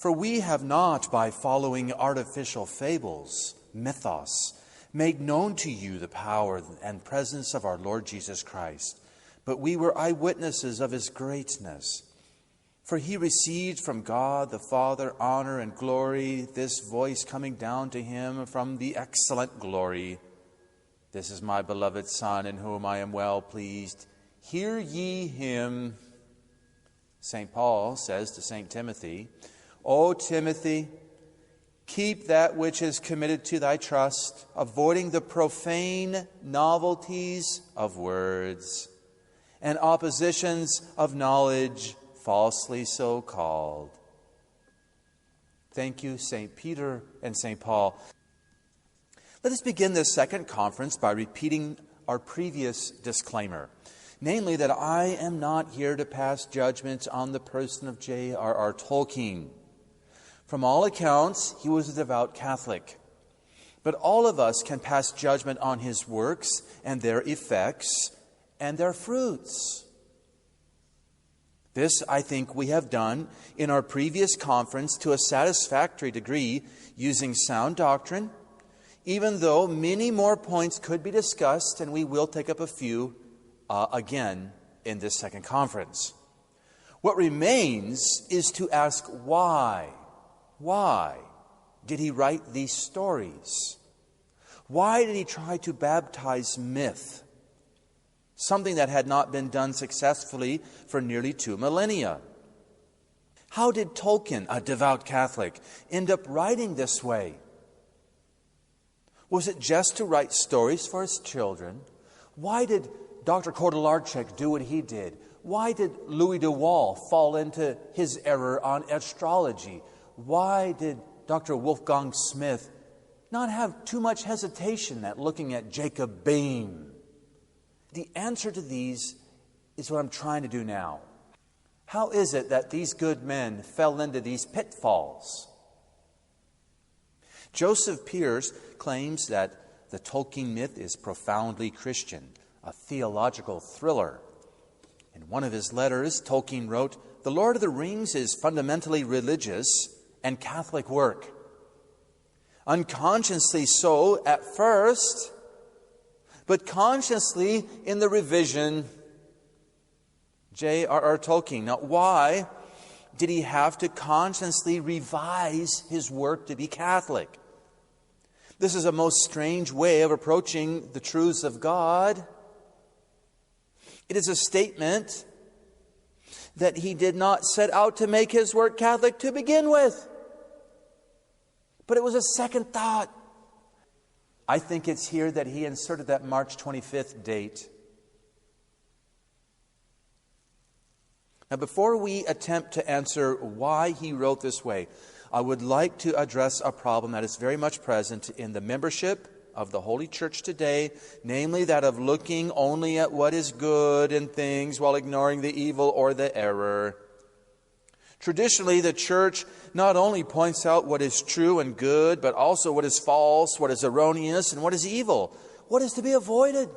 For we have not, by following artificial fables, mythos, made known to you the power and presence of our Lord Jesus Christ, but we were eyewitnesses of his greatness. For he received from God the Father honor and glory, this voice coming down to him from the excellent glory. This is my beloved Son, in whom I am well pleased. Hear ye him. St. Paul says to St. Timothy, O Timothy, keep that which is committed to thy trust, avoiding the profane novelties of words and oppositions of knowledge, falsely so called. Thank you, St. Peter and St. Paul. Let us begin this second conference by repeating our previous disclaimer, namely that I am not here to pass judgment on the person of J.R.R. Tolkien. From all accounts, he was a devout Catholic. But all of us can pass judgment on his works and their effects and their fruits. This, I think, we have done in our previous conference to a satisfactory degree using sound doctrine, even though many more points could be discussed, and we will take up a few again in this second conference. What remains is to ask why. Why did he write these stories? Why did he try to baptize myth? Something that had not been done successfully for nearly 2 millennia. How did Tolkien, a devout Catholic, end up writing this way? Was it just to write stories for his children? Why did Dr. Kodalarczyk do what he did? Why did Louis de Waal fall into his error on astrology? Why did Dr. Wolfgang Smith not have too much hesitation at looking at Jacob Boehme? The answer to these is what I'm trying to do now. How is it that these good men fell into these pitfalls? Joseph Pearce claims that the Tolkien myth is profoundly Christian, a theological thriller. In one of his letters, Tolkien wrote, "The Lord of the Rings is fundamentally religious and Catholic work. Unconsciously so at first, but consciously in the revision." J.R.R. Tolkien. Now, why did he have to consciously revise his work to be Catholic? This is a most strange way of approaching the truths of God. It is a statement that he did not set out to make his work Catholic to begin with. But it was a second thought. I think it's here that he inserted that March 25th date. Now, before we attempt to answer why he wrote this way, I would like to address a problem that is very much present in the membership of the Holy Church today, namely that of looking only at what is good in things while ignoring the evil or the error. Traditionally, the Church not only points out what is true and good, but also what is false, what is erroneous, and what is evil, what is to be avoided.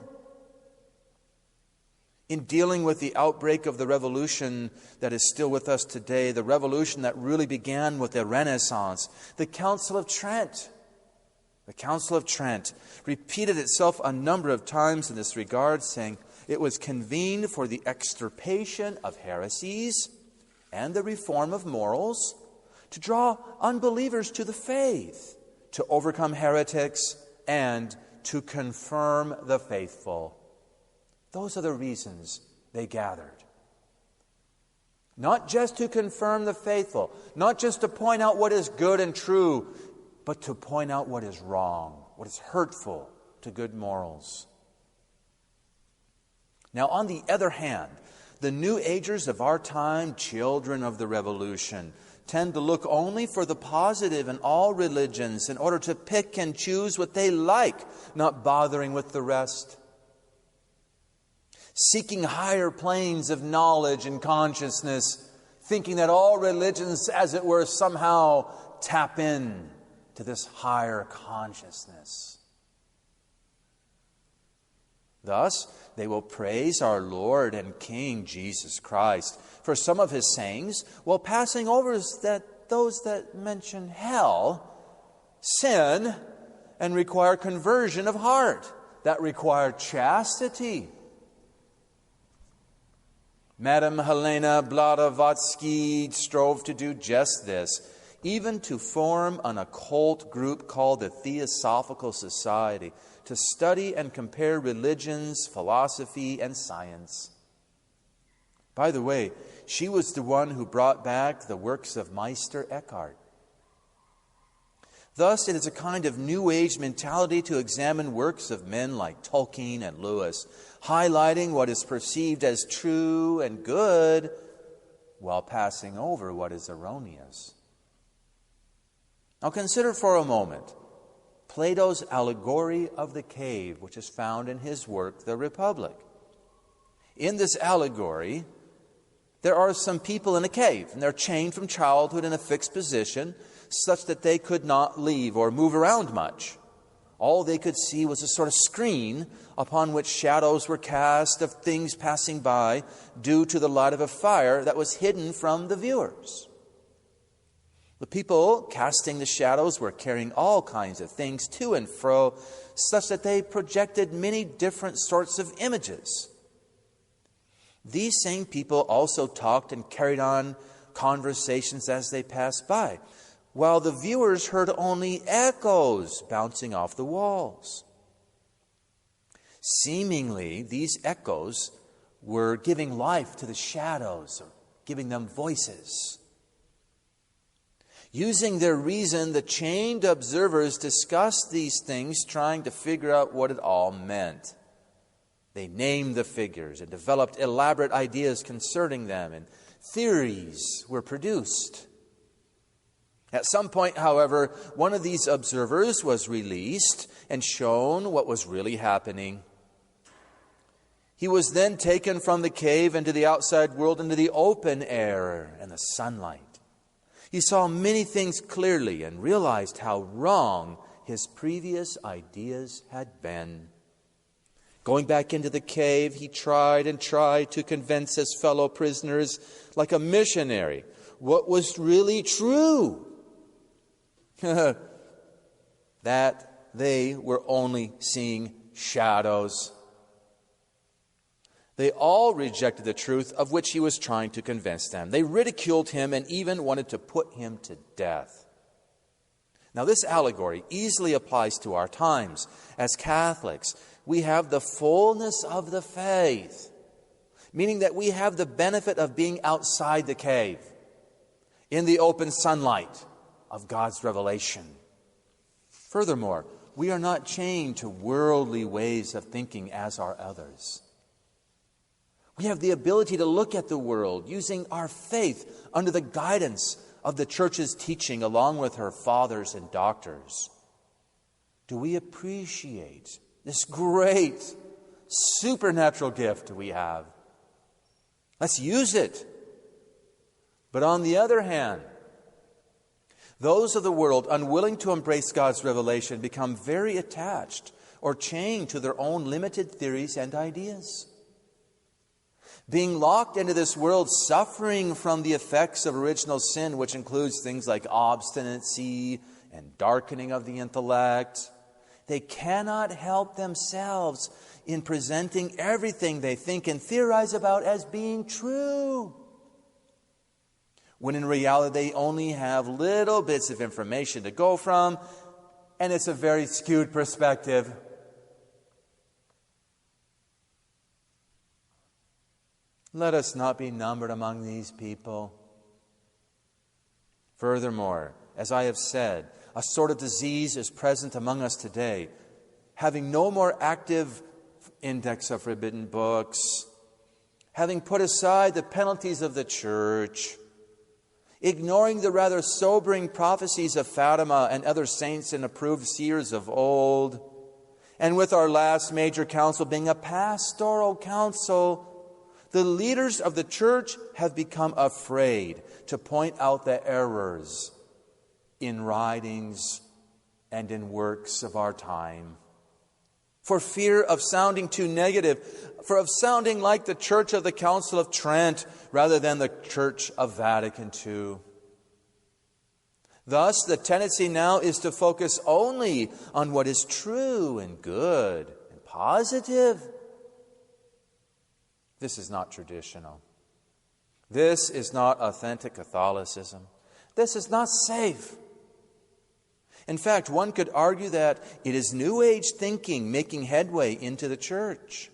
In dealing with the outbreak of the revolution that is still with us today, the revolution that really began with the Renaissance, the Council of Trent repeated itself a number of times in this regard, saying it was convened for the extirpation of heresies and the reform of morals, to draw unbelievers to the faith, to overcome heretics, and to confirm the faithful. Those are the reasons they gathered. Not just to confirm the faithful, not just to point out what is good and true, but to point out what is wrong, what is hurtful to good morals. Now, on the other hand, the New Agers of our time, children of the Revolution, tend to look only for the positive in all religions in order to pick and choose what they like, not bothering with the rest. Seeking higher planes of knowledge and consciousness, thinking that all religions, as it were, somehow tap in to this higher consciousness. Thus, they will praise our Lord and King Jesus Christ for some of his sayings, while passing over those that mention hell sin and require conversion of heart, that require chastity. Madame Helena Blavatsky strove to do just this, even to form an occult group called the Theosophical Society to study and compare religions, philosophy, and science. By the way, she was the one who brought back the works of Meister Eckhart. Thus, it is a kind of New Age mentality to examine works of men like Tolkien and Lewis, highlighting what is perceived as true and good while passing over what is erroneous. Now consider for a moment Plato's allegory of the cave, which is found in his work, The Republic. In this allegory, there are some people in a cave, and they're chained from childhood in a fixed position, such that they could not leave or move around much. All they could see was a sort of screen upon which shadows were cast of things passing by due to the light of a fire that was hidden from the viewers. The people casting the shadows were carrying all kinds of things to and fro, such that they projected many different sorts of images. These same people also talked and carried on conversations as they passed by, while the viewers heard only echoes bouncing off the walls. Seemingly, these echoes were giving life to the shadows, or giving them voices. Using their reason, the chained observers discussed these things, trying to figure out what it all meant. They named the figures and developed elaborate ideas concerning them, and theories were produced. At some point, however, one of these observers was released and shown what was really happening. He was then taken from the cave into the outside world, into the open air and the sunlight. He saw many things clearly and realized how wrong his previous ideas had been. Going back into the cave, he tried and tried to convince his fellow prisoners, like a missionary, what was really true. That they were only seeing shadows. They all rejected the truth of which he was trying to convince them. They ridiculed him and even wanted to put him to death. Now, this allegory easily applies to our times. As Catholics, we have the fullness of the faith, meaning that we have the benefit of being outside the cave, in the open sunlight of God's revelation. Furthermore, we are not chained to worldly ways of thinking as are others. We have the ability to look at the world using our faith under the guidance of the Church's teaching, along with her fathers and doctors. Do we appreciate this great supernatural gift we have? Let's use it. But on the other hand, those of the world unwilling to embrace God's revelation become very attached or chained to their own limited theories and ideas. Being locked into this world, suffering from the effects of original sin, which includes things like obstinacy and darkening of the intellect, they cannot help themselves in presenting everything they think and theorize about as being true, when in reality they only have little bits of information to go from, and it's a very skewed perspective. Let us not be numbered among these people. Furthermore, as I have said, a sort of disease is present among us today, having no more active index of forbidden books, having put aside the penalties of the Church, ignoring the rather sobering prophecies of Fatima and other saints and approved seers of old, and with our last major council being a pastoral council, the leaders of the Church have become afraid to point out the errors in writings and in works of our time, for fear of sounding too negative, for of sounding like the Church of the Council of Trent rather than the Church of Vatican II. Thus, the tendency now is to focus only on what is true and good and positive. This is not traditional. This is not authentic Catholicism. This is not safe. In fact, one could argue that it is New Age thinking making headway into the church.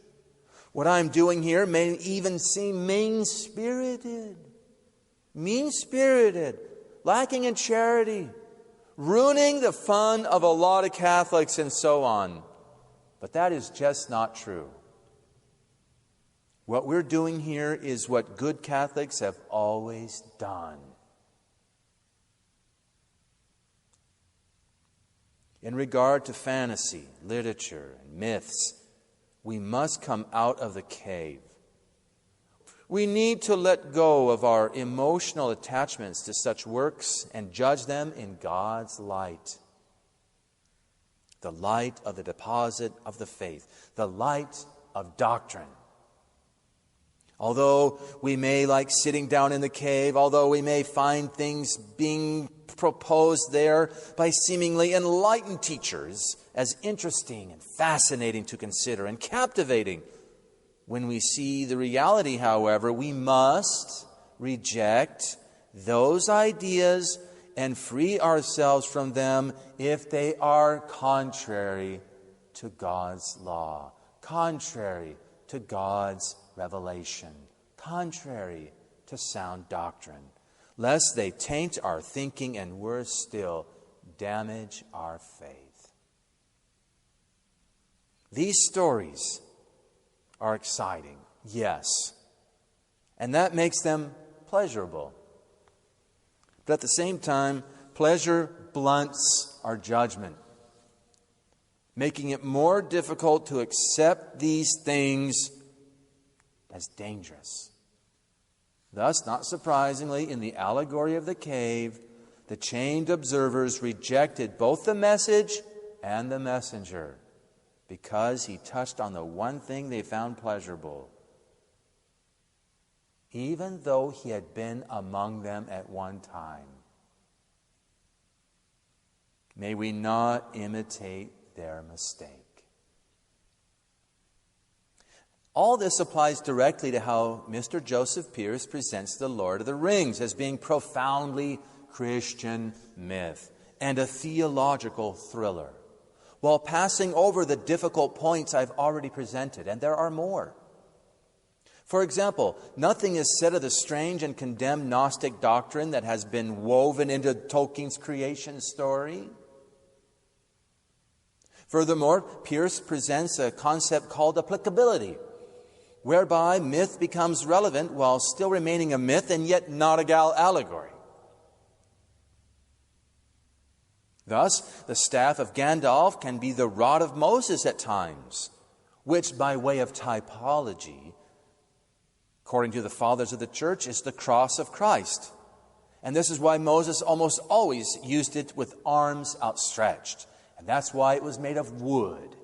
What I'm doing here may even seem mean-spirited, lacking in charity, ruining the fun of a lot of Catholics and so on. But that is just not true. What we're doing here is what good Catholics have always done. In regard to fantasy, literature, and myths, we must come out of the cave. We need to let go of our emotional attachments to such works and judge them in God's light. The light of the deposit of the faith, the light of doctrine. Although we may like sitting down in the cave, although we may find things being proposed there by seemingly enlightened teachers as interesting and fascinating to consider and captivating, when we see the reality, however, we must reject those ideas and free ourselves from them if they are contrary to God's law, contrary to God's revelation, contrary to sound doctrine, lest they taint our thinking and, worse still, damage our faith. These stories are exciting, yes, and that makes them pleasurable. But at the same time, pleasure blunts our judgment, making it more difficult to accept these things as dangerous. Thus, not surprisingly, in the allegory of the cave, the chained observers rejected both the message and the messenger because he touched on the one thing they found pleasurable, even though he had been among them at one time. May we not imitate their mistake. All this applies directly to how Mr. Joseph Pearce presents The Lord of the Rings as being profoundly Christian myth and a theological thriller, while passing over the difficult points I've already presented, and there are more. For example, nothing is said of the strange and condemned Gnostic doctrine that has been woven into Tolkien's creation story. Furthermore, Pearce presents a concept called applicability, whereby myth becomes relevant while still remaining a myth and yet not a allegory. Thus, the staff of Gandalf can be the rod of Moses at times, which by way of typology, according to the fathers of the church, is the cross of Christ. And this is why Moses almost always used it with arms outstretched. And that's why it was made of wood.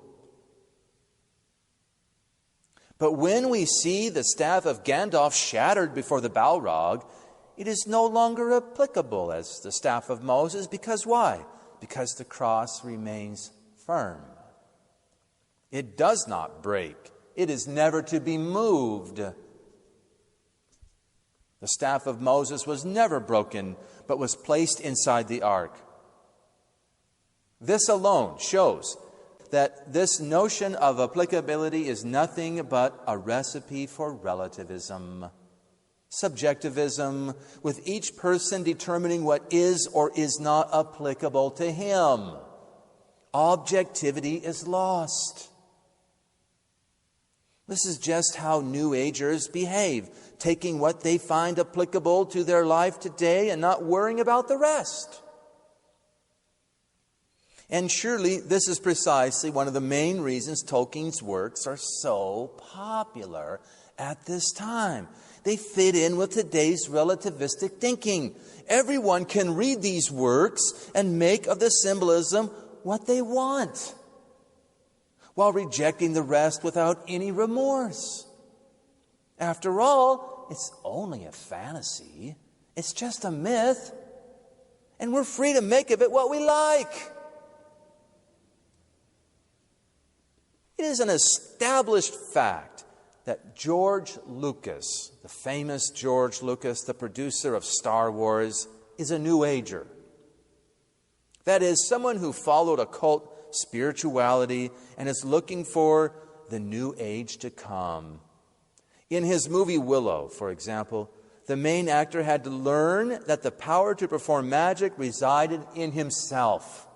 But when we see the staff of Gandalf shattered before the Balrog, it is no longer applicable as the staff of Moses. Because why? Because the cross remains firm. It does not break. It is never to be moved. The staff of Moses was never broken, but was placed inside the ark. This alone shows that this notion of applicability is nothing but a recipe for relativism, subjectivism, with each person determining what is or is not applicable to him. Objectivity is lost. This is just how New Agers behave, taking what they find applicable to their life today and not worrying about the rest. And surely this is precisely one of the main reasons Tolkien's works are so popular at this time. They fit in with today's relativistic thinking. Everyone can read these works and make of the symbolism what they want, while rejecting the rest without any remorse. After all, it's only a fantasy. It's just a myth. And we're free to make of it what we like. It is an established fact that George Lucas, the famous George Lucas, the producer of Star Wars, is a New Ager. That is, someone who followed occult spirituality and is looking for the new age to come. In his movie Willow, for example, the main actor had to learn that the power to perform magic resided in himself,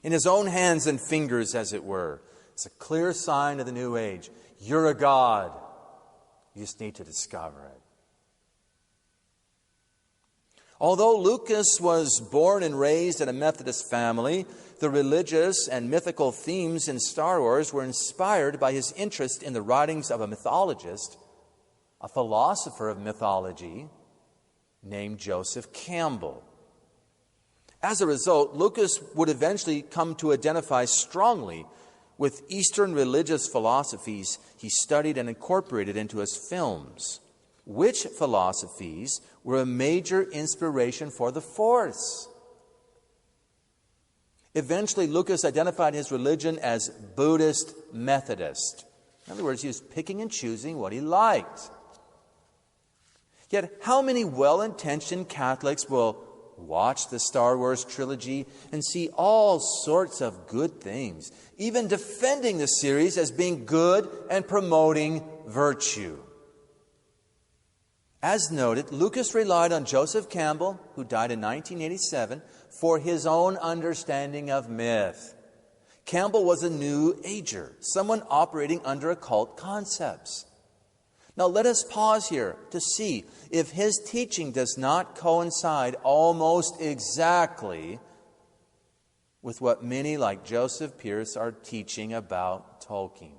in his own hands and fingers, as it were. It's a clear sign of the new age. You're a god. You just need to discover it. Although Lucas was born and raised in a Methodist family, the religious and mythical themes in Star Wars were inspired by his interest in the writings of a mythologist, a philosopher of mythology named Joseph Campbell. As a result, Lucas would eventually come to identify strongly with Eastern religious philosophies he studied and incorporated into his films, which philosophies were a major inspiration for the Force. Eventually, Lucas identified his religion as Buddhist Methodist. In other words, he was picking and choosing what he liked. Yet, how many well-intentioned Catholics will watch the Star Wars trilogy and see all sorts of good things, even defending the series as being good and promoting virtue? As noted, Lucas relied on Joseph Campbell, who died in 1987, for his own understanding of myth. Campbell was a New Ager, someone operating under occult concepts. Now let us pause here to see if his teaching does not coincide almost exactly with what many like Joseph Pearce are teaching about Tolkien.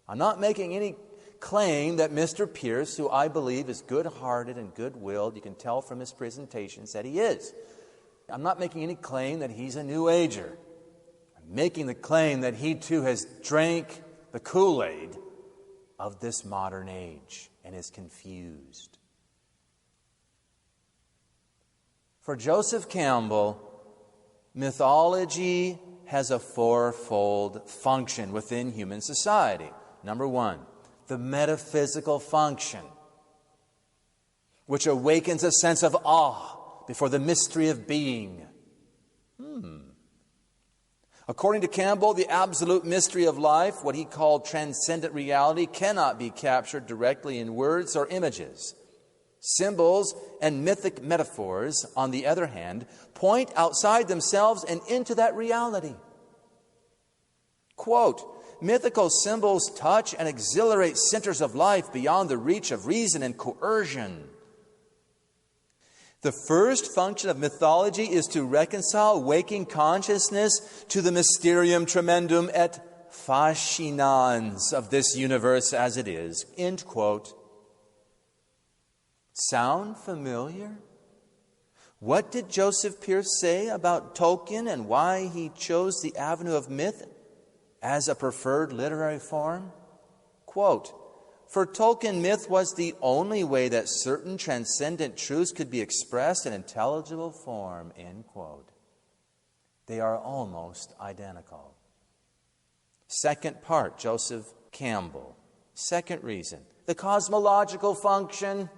I'm not making any claim that Mr. Pearce, who I believe is good-hearted and good-willed, you can tell from his presentations that he is. I'm not making any claim that he's a New Ager. I'm making the claim that he too has drank the Kool-Aid of this modern age and is confused. For Joseph Campbell, mythology has a fourfold function within human society. Number one, the metaphysical function, which awakens a sense of awe before the mystery of being. According to Campbell, the absolute mystery of life, what he called transcendent reality, cannot be captured directly in words or images. Symbols and mythic metaphors, on the other hand, point outside themselves and into that reality. Quote, mythical symbols touch and exhilarate centers of life beyond the reach of reason and coercion. The first function of mythology is to reconcile waking consciousness to the mysterium tremendum et fascinans of this universe as it is. End quote. Sound familiar? What did Joseph Pearce say about Tolkien and why he chose the avenue of myth as a preferred literary form? Quote, for Tolkien, myth was the only way that certain transcendent truths could be expressed in intelligible form, end quote. They are almost identical. Second part, Joseph Campbell. Second reason, the cosmological function,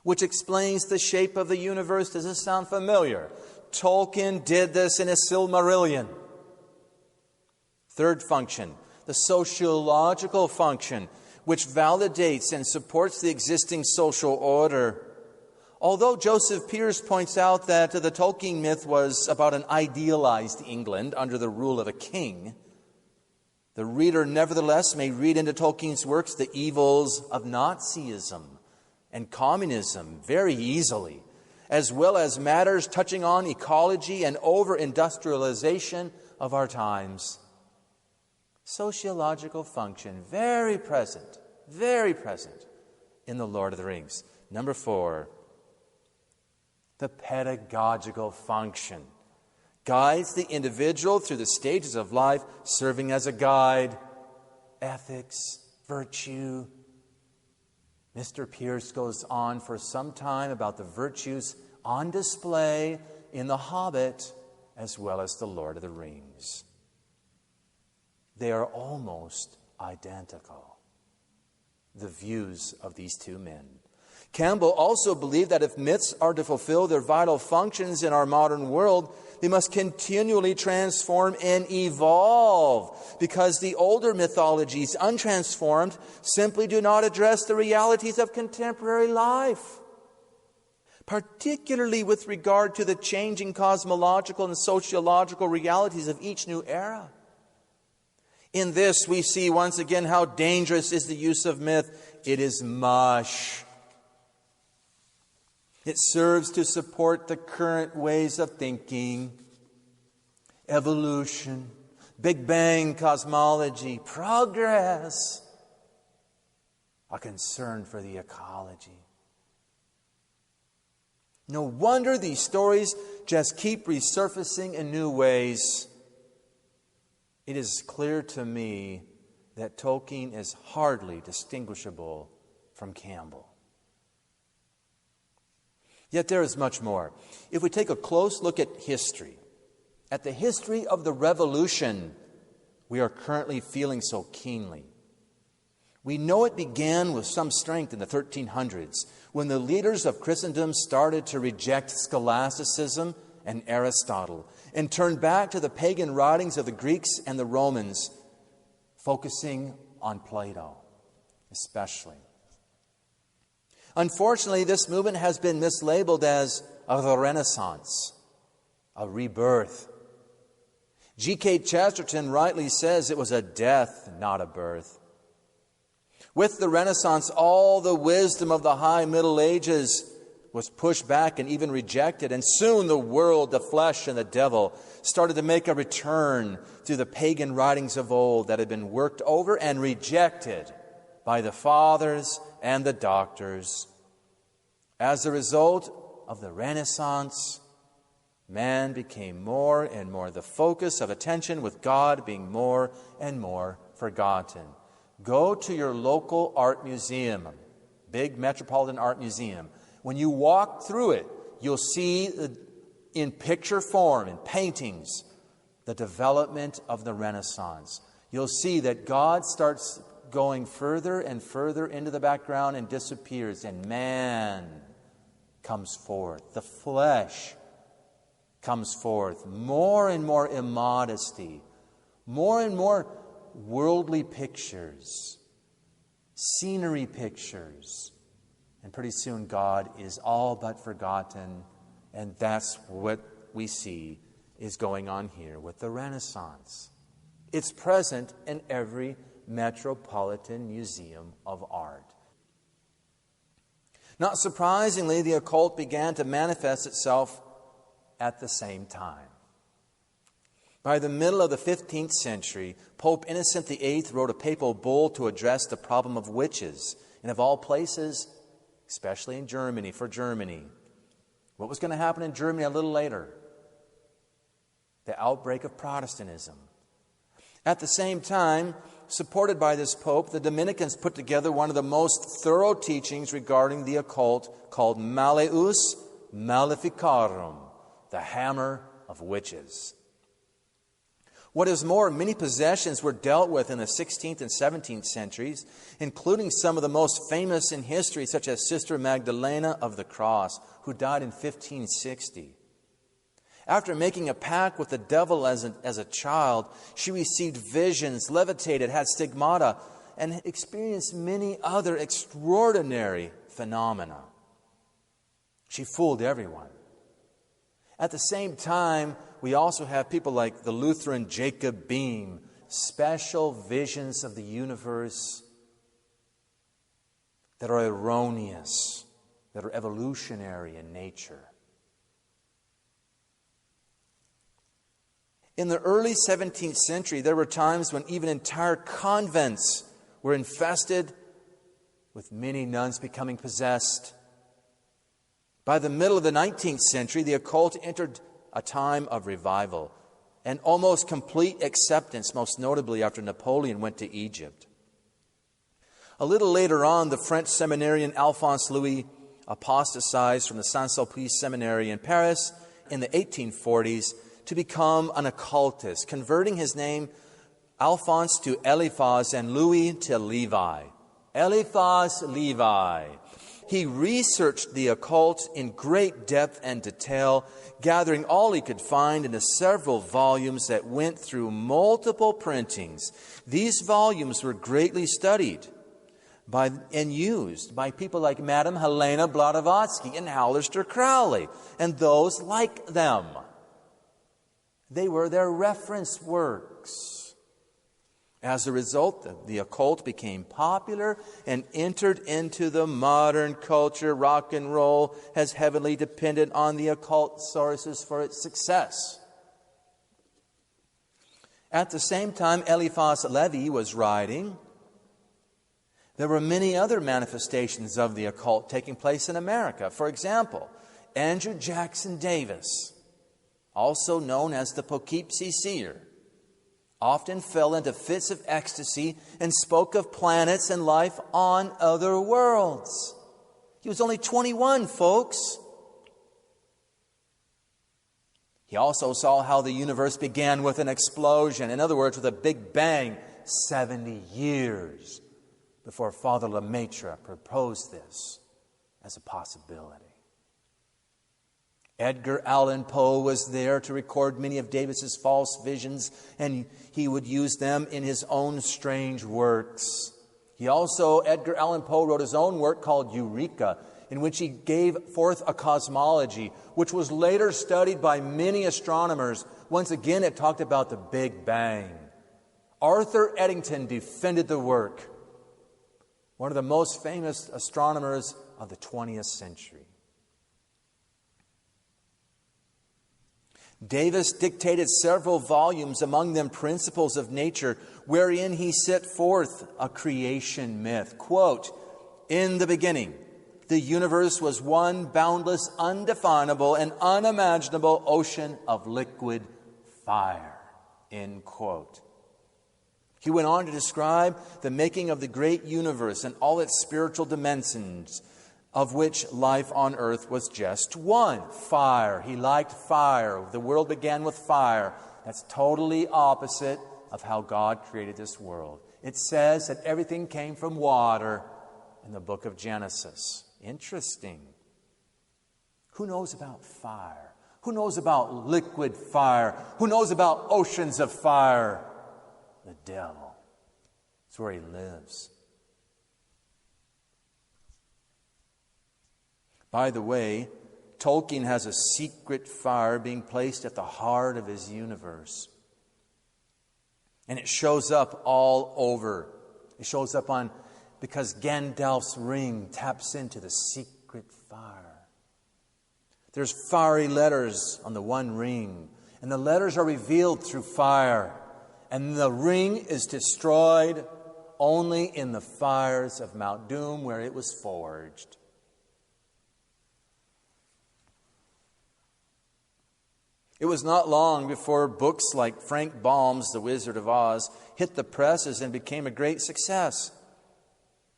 which explains the shape of the universe. Does this sound familiar? Tolkien did this in his Silmarillion. Third function, the sociological function, which validates and supports the existing social order. Although Joseph Pearce points out that the Tolkien myth was about an idealized England under the rule of a king, the reader nevertheless may read into Tolkien's works the evils of Nazism and communism very easily, as well as matters touching on ecology and over-industrialization of our times. Sociological function, very present in the Lord of the Rings. Number 4, the pedagogical function. Guides the individual through the stages of life, serving as a guide. Ethics, virtue, Mr. Pierce goes on for some time about the virtues on display in The Hobbit as well as The Lord of the Rings. They are almost identical, the views of these two men. Campbell also believed that if myths are to fulfill their vital functions in our modern world, they must continually transform and evolve, because the older mythologies, untransformed, simply do not address the realities of contemporary life, particularly with regard to the changing cosmological and sociological realities of each new era. In this, we see once again how dangerous is the use of myth. It is mush. It serves to support the current ways of thinking, evolution, Big Bang cosmology, progress, a concern for the ecology. No wonder these stories just keep resurfacing in new ways. It is clear to me that Tolkien is hardly distinguishable from Campbell. Yet there is much more. If we take a close look at history, at the history of the revolution we are currently feeling so keenly, we know it began with some strength in the 1300s, when the leaders of Christendom started to reject scholasticism and Aristotle and turn back to the pagan writings of the Greeks and the Romans, focusing on Plato especially. Unfortunately, this movement has been mislabeled as the Renaissance, a rebirth. G.K. Chesterton rightly says it was a death, not a birth. With the Renaissance, all the wisdom of the high Middle Ages was pushed back and even rejected, and soon the world, the flesh, and the devil started to make a return to the pagan writings of old that had been worked over and rejected by the fathers and the doctors. As a result of the Renaissance, man became more and more the focus of attention, with God being more and more forgotten. Go to your local art museum, big metropolitan art museum. When you walk through it, you'll see in picture form, in paintings, the development of the Renaissance. You'll see that God starts going further and further into the background and disappears, and man comes forth. The flesh comes forth. More and more immodesty, more and more worldly pictures, scenery pictures. And pretty soon God is all but forgotten. And that's what we see is going on here with the Renaissance. It's present in every metropolitan museum of art. Not surprisingly, the occult began to manifest itself at the same time. By the middle of the 15th century, Pope Innocent VIII wrote a papal bull to address the problem of witches. And of all places, especially in Germany, for Germany. What was going to happen in Germany a little later? The outbreak of Protestantism. At the same time, supported by this Pope, the Dominicans put together one of the most thorough teachings regarding the occult called Malleus Maleficarum, the hammer of witches. What is more, many possessions were dealt with in the 16th and 17th centuries, including some of the most famous in history, such as Sister Magdalena of the Cross, who died in 1560. After making a pact with the devil as a child, she received visions, levitated, had stigmata, and experienced many other extraordinary phenomena. She fooled everyone. At the same time, we also have people like the Lutheran Jacob Boehme, special visions of the universe that are erroneous, that are evolutionary in nature. In the early 17th century, there were times when even entire convents were infested with many nuns becoming possessed. By the middle of the 19th century, the occult entered a time of revival and almost complete acceptance, most notably after Napoleon went to Egypt. A little later on, the French seminarian Alphonse Louis apostatized from the Saint-Sulpice Seminary in Paris in the 1840s to become an occultist, converting his name Alphonse to Eliphaz and Louis to Levi. Eliphaz Levi. He researched the occult in great depth and detail, gathering all he could find into several volumes that went through multiple printings. These volumes were greatly studied and used by people like Madame Helena Blavatsky and Aleister Crowley and those like them. They were their reference works. As a result, the occult became popular and entered into the modern culture. Rock and roll has heavily depended on the occult sources for its success. At the same time Eliphas Levi was writing, there were many other manifestations of the occult taking place in America. For example, Andrew Jackson Davis, also known as the Poughkeepsie Seer, often fell into fits of ecstasy and spoke of planets and life on other worlds. He was only 21, folks. He also saw how the universe began with an explosion. In other words, with a big bang, 70 years before Father Lemaitre proposed this as a possibility. Edgar Allan Poe was there to record many of Davis's false visions, and he would use them in his own strange works. Edgar Allan Poe wrote his own work called Eureka, in which he gave forth a cosmology, which was later studied by many astronomers. Once again, it talked about the Big Bang. Arthur Eddington defended the work, one of the most famous astronomers of the 20th century. Davis dictated several volumes, among them Principles of Nature, wherein he set forth a creation myth. Quote, "In the beginning, the universe was one boundless, undefinable, and unimaginable ocean of liquid fire." End quote. He went on to describe the making of the great universe and all its spiritual dimensions, of which life on earth was just one, fire. He liked fire. The world began with fire. That's totally opposite of how God created this world. It says that everything came from water in the book of Genesis. Interesting. Who knows about fire? Who knows about liquid fire? Who knows about oceans of fire? The devil. It's where he lives. By the way, Tolkien has a secret fire being placed at the heart of his universe. And it shows up all over. It shows up because Gandalf's ring taps into the secret fire. There's fiery letters on the one ring, and the letters are revealed through fire. And the ring is destroyed only in the fires of Mount Doom, where it was forged. It was not long before books like Frank Baum's The Wizard of Oz hit the presses and became a great success.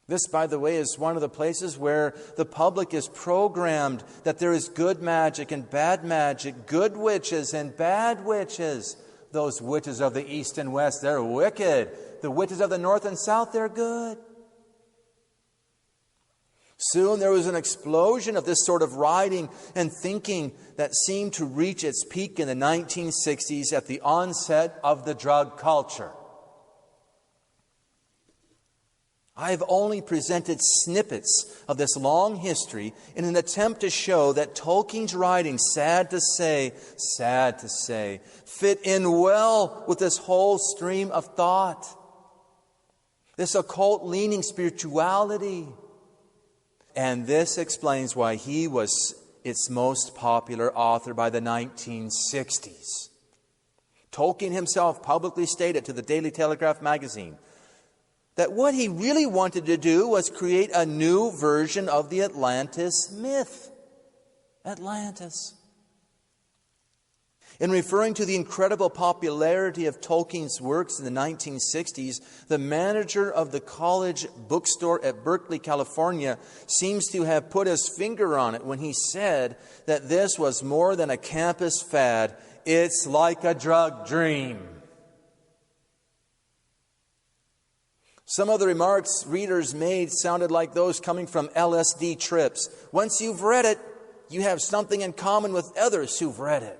This, by the way, is one of the places where the public is programmed that there is good magic and bad magic, good witches and bad witches. Those witches of the East and West, they're wicked. The witches of the North and South, they're good. Soon there was an explosion of this sort of writing and thinking that seemed to reach its peak in the 1960s at the onset of the drug culture. I have only presented snippets of this long history in an attempt to show that Tolkien's writings, sad to say, fit in well with this whole stream of thought. This occult-leaning spirituality. And this explains why he was its most popular author by the 1960s. Tolkien himself publicly stated to the Daily Telegraph magazine that what he really wanted to do was create a new version of the Atlantis myth. Atlantis. In referring to the incredible popularity of Tolkien's works in the 1960s, the manager of the college bookstore at Berkeley, California, seems to have put his finger on it when he said that this was more than a campus fad. It's like a drug dream. Some of the remarks readers made sounded like those coming from LSD trips. Once you've read it, you have something in common with others who've read it.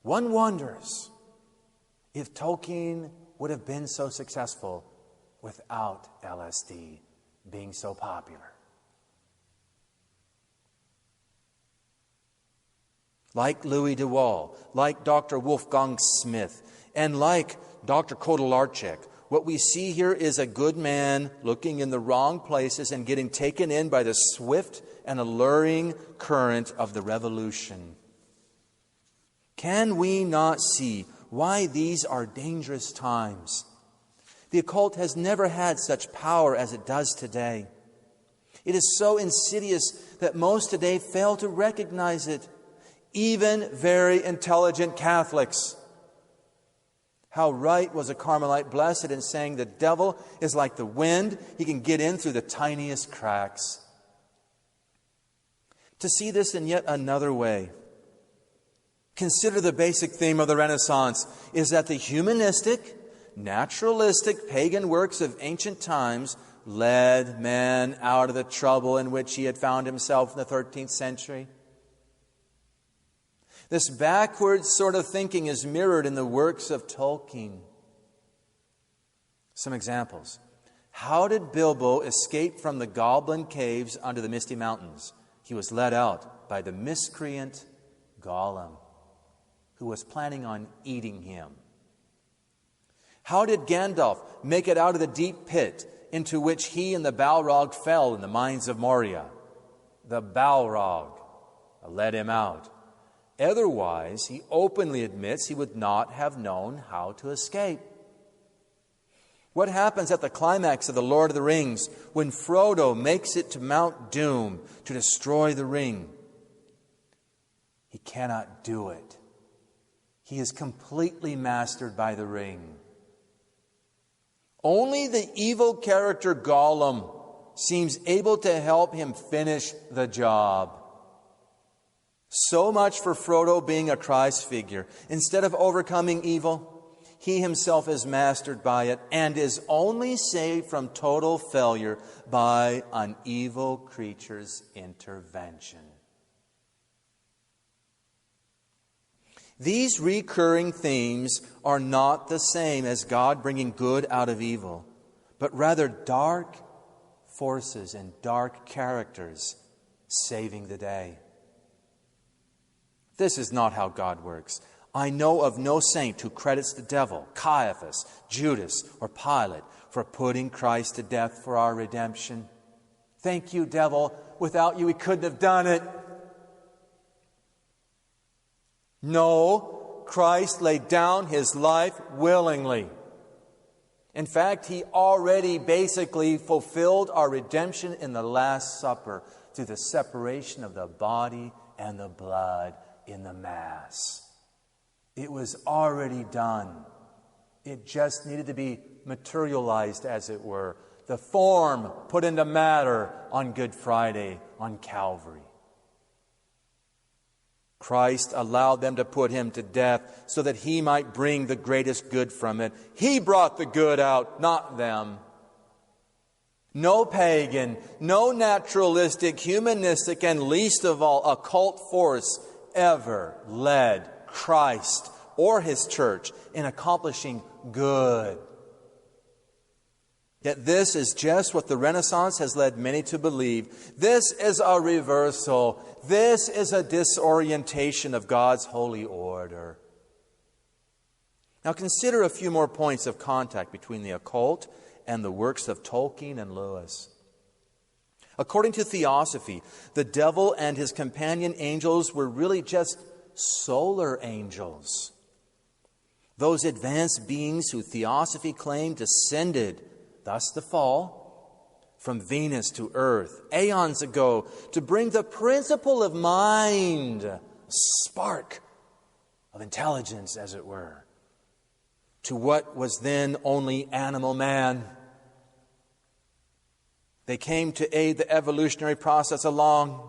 One wonders if Tolkien would have been so successful without LSD being so popular. Like Louis de Waal, like Dr. Wolfgang Smith, and like Dr. Kodalarczyk, what we see here is a good man looking in the wrong places and getting taken in by the swift and alluring current of the revolution. Can we not see why these are dangerous times? The occult has never had such power as it does today. It is so insidious that most today fail to recognize it, even very intelligent Catholics. How right was a Carmelite blessed in saying the devil is like the wind, he can get in through the tiniest cracks. To see this in yet another way, consider the basic theme of the Renaissance is that the humanistic, naturalistic, pagan works of ancient times led man out of the trouble in which he had found himself in the 13th century. This backwards sort of thinking is mirrored in the works of Tolkien. Some examples. How did Bilbo escape from the goblin caves under the Misty Mountains? He was led out by the miscreant Gollum, who was planning on eating him. How did Gandalf make it out of the deep pit into which he and the Balrog fell in the mines of Moria? The Balrog led him out. Otherwise, he openly admits he would not have known how to escape. What happens at the climax of The Lord of the Rings when Frodo makes it to Mount Doom to destroy the ring? He cannot do it. He is completely mastered by the ring. Only the evil character Gollum seems able to help him finish the job. So much for Frodo being a Christ figure. Instead of overcoming evil, he himself is mastered by it and is only saved from total failure by an evil creature's intervention. These recurring themes are not the same as God bringing good out of evil, but rather dark forces and dark characters saving the day. This is not how God works. I know of no saint who credits the devil, Caiaphas, Judas, or Pilate for putting Christ to death for our redemption. Thank you, devil. Without you, we couldn't have done it. No, Christ laid down his life willingly. In fact, he already basically fulfilled our redemption in the Last Supper through the separation of the body and the blood in the Mass. It was already done. It just needed to be materialized, as it were. The form put into matter on Good Friday on Calvary. Christ allowed them to put him to death so that he might bring the greatest good from it. He brought the good out, not them. No pagan, no naturalistic, humanistic, and least of all occult force ever led Christ or his church in accomplishing good. Yet this is just what the Renaissance has led many to believe. This is a reversal. This is a disorientation of God's holy order. Now consider a few more points of contact between the occult and the works of Tolkien and Lewis. According to Theosophy, the devil and his companion angels were really just solar angels. Those advanced beings who Theosophy claimed descended, thus the fall, from Venus to Earth, aeons ago, to bring the principle of mind, a spark of intelligence, as it were, to what was then only animal man. They came to aid the evolutionary process along.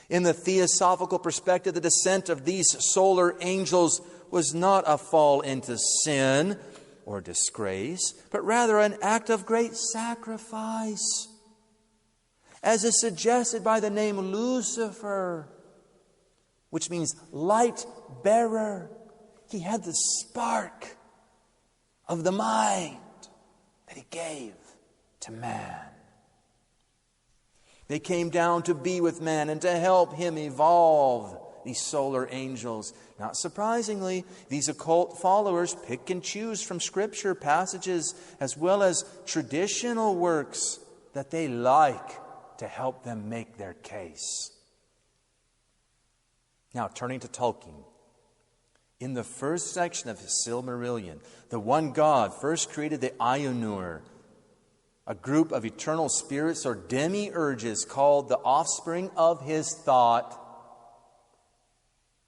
In the theosophical perspective, the descent of these solar angels was not a fall into sin or disgrace, but rather an act of great sacrifice, as is suggested by the name Lucifer, which means light bearer. He had the spark of the mind that He gave to man. They came down to be with man and to help him evolve, these solar angels. Not surprisingly, these occult followers pick and choose from Scripture passages as well as traditional works that they like to help them make their case. Now, turning to Tolkien. In the first section of his Silmarillion, the one God first created the Ainur, a group of eternal spirits or demiurges called the offspring of His thought.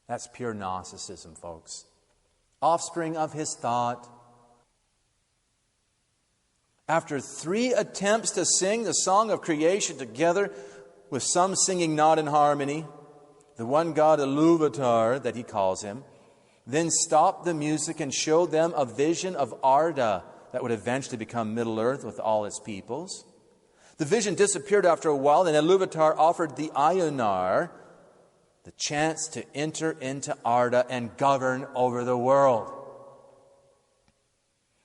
That's pure Gnosticism, folks. Offspring of His thought. After 3 attempts to sing the song of creation together, with some singing not in harmony, the one God, Iluvatar, that he calls him, then stopped the music and showed them a vision of Arda that would eventually become Middle Earth with all its peoples. The vision disappeared after a while, and Iluvatar offered the Ainur the chance to enter into Arda and govern over the world.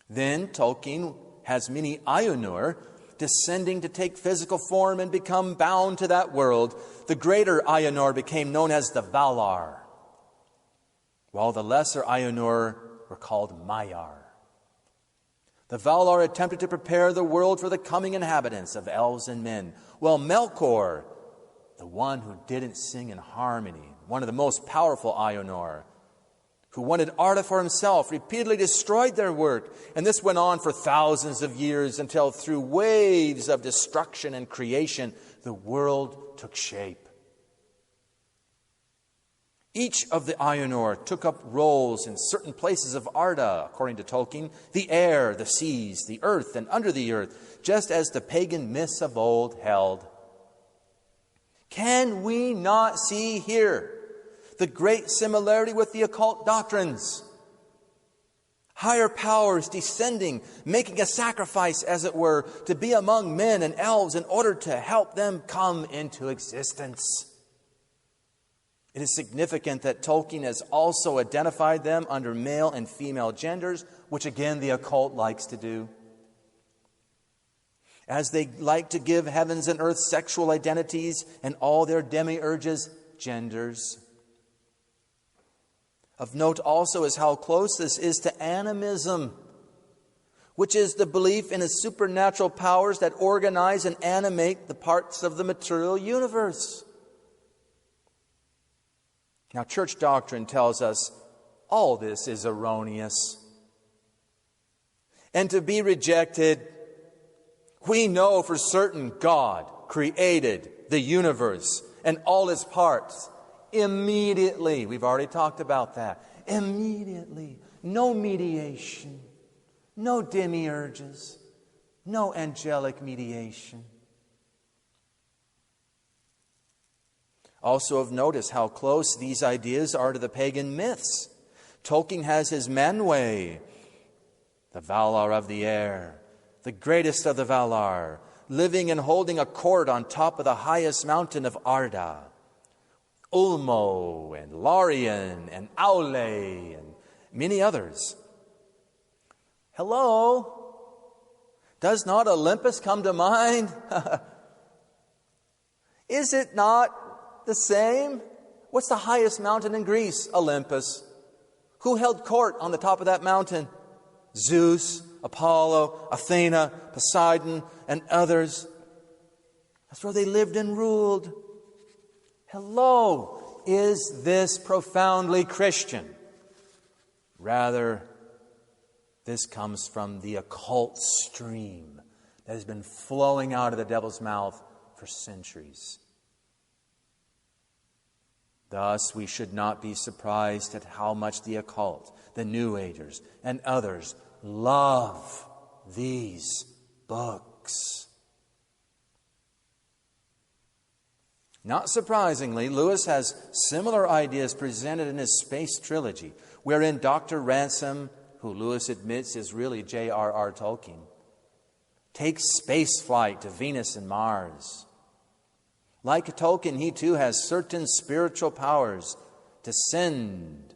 Then Tolkien has many Ainur descending to take physical form and become bound to that world. The greater Ainur became known as the Valar, while the lesser Ainur were called Maiar. The Valar attempted to prepare the world for the coming inhabitants of elves and men, while Melkor, the one who didn't sing in harmony, one of the most powerful Ainur, who wanted Arda for himself, repeatedly destroyed their work. And this went on for thousands of years until through waves of destruction and creation, the world took shape. Each of the Ainur took up roles in certain places of Arda, according to Tolkien: the air, the seas, the earth, and under the earth, just as the pagan myths of old held. Can we not see here the great similarity with the occult doctrines? Higher powers descending, making a sacrifice, as it were, to be among men and elves in order to help them come into existence. It is significant that Tolkien has also identified them under male and female genders, which again the occult likes to do. As they like to give heavens and earth sexual identities and all their demiurges genders. Of note also is how close this is to animism, which is the belief in the supernatural powers that organize and animate the parts of the material universe. Now, church doctrine tells us all this is erroneous. And to be rejected, we know for certain God created the universe and all its parts immediately. We've already talked about that. Immediately. No mediation. No demiurges. No angelic mediation. Also of notice how close these ideas are to the pagan myths. Tolkien has his Manwë, the Valar of the air, the greatest of the Valar, living and holding a court on top of the highest mountain of Arda. Ulmo and Lorien and Aule and many others. Hello? Does not Olympus come to mind? Is it not the same? What's the highest mountain in Greece? Olympus. Who held court on the top of that mountain? Zeus, Apollo, Athena, Poseidon, and others. That's where they lived and ruled. Hello, is this profoundly Christian? Rather, this comes from the occult stream, that has been flowing out of the devil's mouth for centuries. Thus, we should not be surprised at how much the occult, the New Agers, and others love these books. Not surprisingly, Lewis has similar ideas presented in his Space Trilogy, wherein Dr. Ransom, who Lewis admits is really J.R.R. Tolkien, takes space flight to Venus and Mars. Like Tolkien, he too has certain spiritual powers descend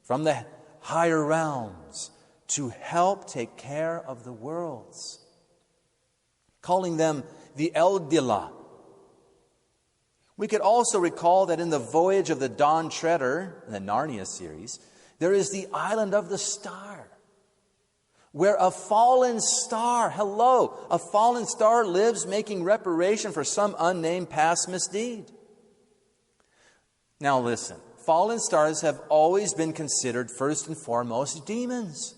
from the higher realms to help take care of the worlds, calling them the Eldila. We could also recall that in the Voyage of the Dawn Treader, in the Narnia series, there is the Island of the Star, where a fallen star lives making reparation for some unnamed past misdeed. Now listen, fallen stars have always been considered first and foremost demons.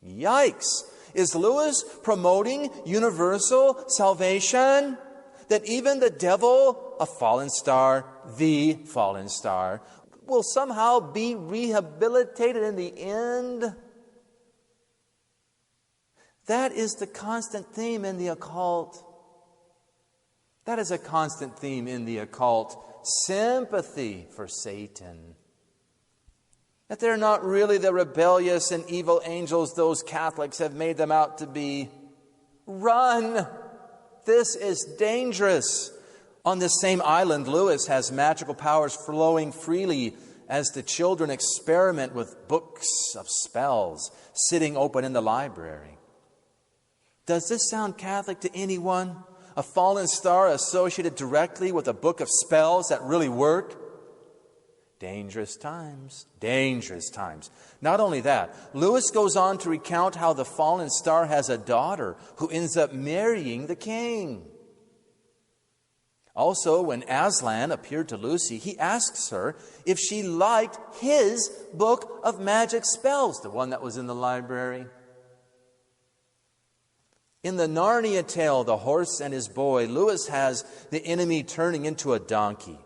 Yikes! Is Lewis promoting universal salvation? That even the devil, a fallen star, the fallen star, will somehow be rehabilitated in the end? That is the constant theme in the occult. That is a constant theme in the occult. Sympathy for Satan. That they're not really the rebellious and evil angels those Catholics have made them out to be. Run! This is dangerous. On this same island, Lewis has magical powers flowing freely as the children experiment with books of spells sitting open in the library. Does this sound Catholic to anyone? A fallen star associated directly with a book of spells that really work? Dangerous times. Dangerous times. Not only that, Lewis goes on to recount how the fallen star has a daughter who ends up marrying the king. Also, when Aslan appeared to Lucy, he asks her if she liked his book of magic spells, the one that was in the library. In the Narnia tale, The Horse and His Boy, Lewis has the enemy turning into a donkey.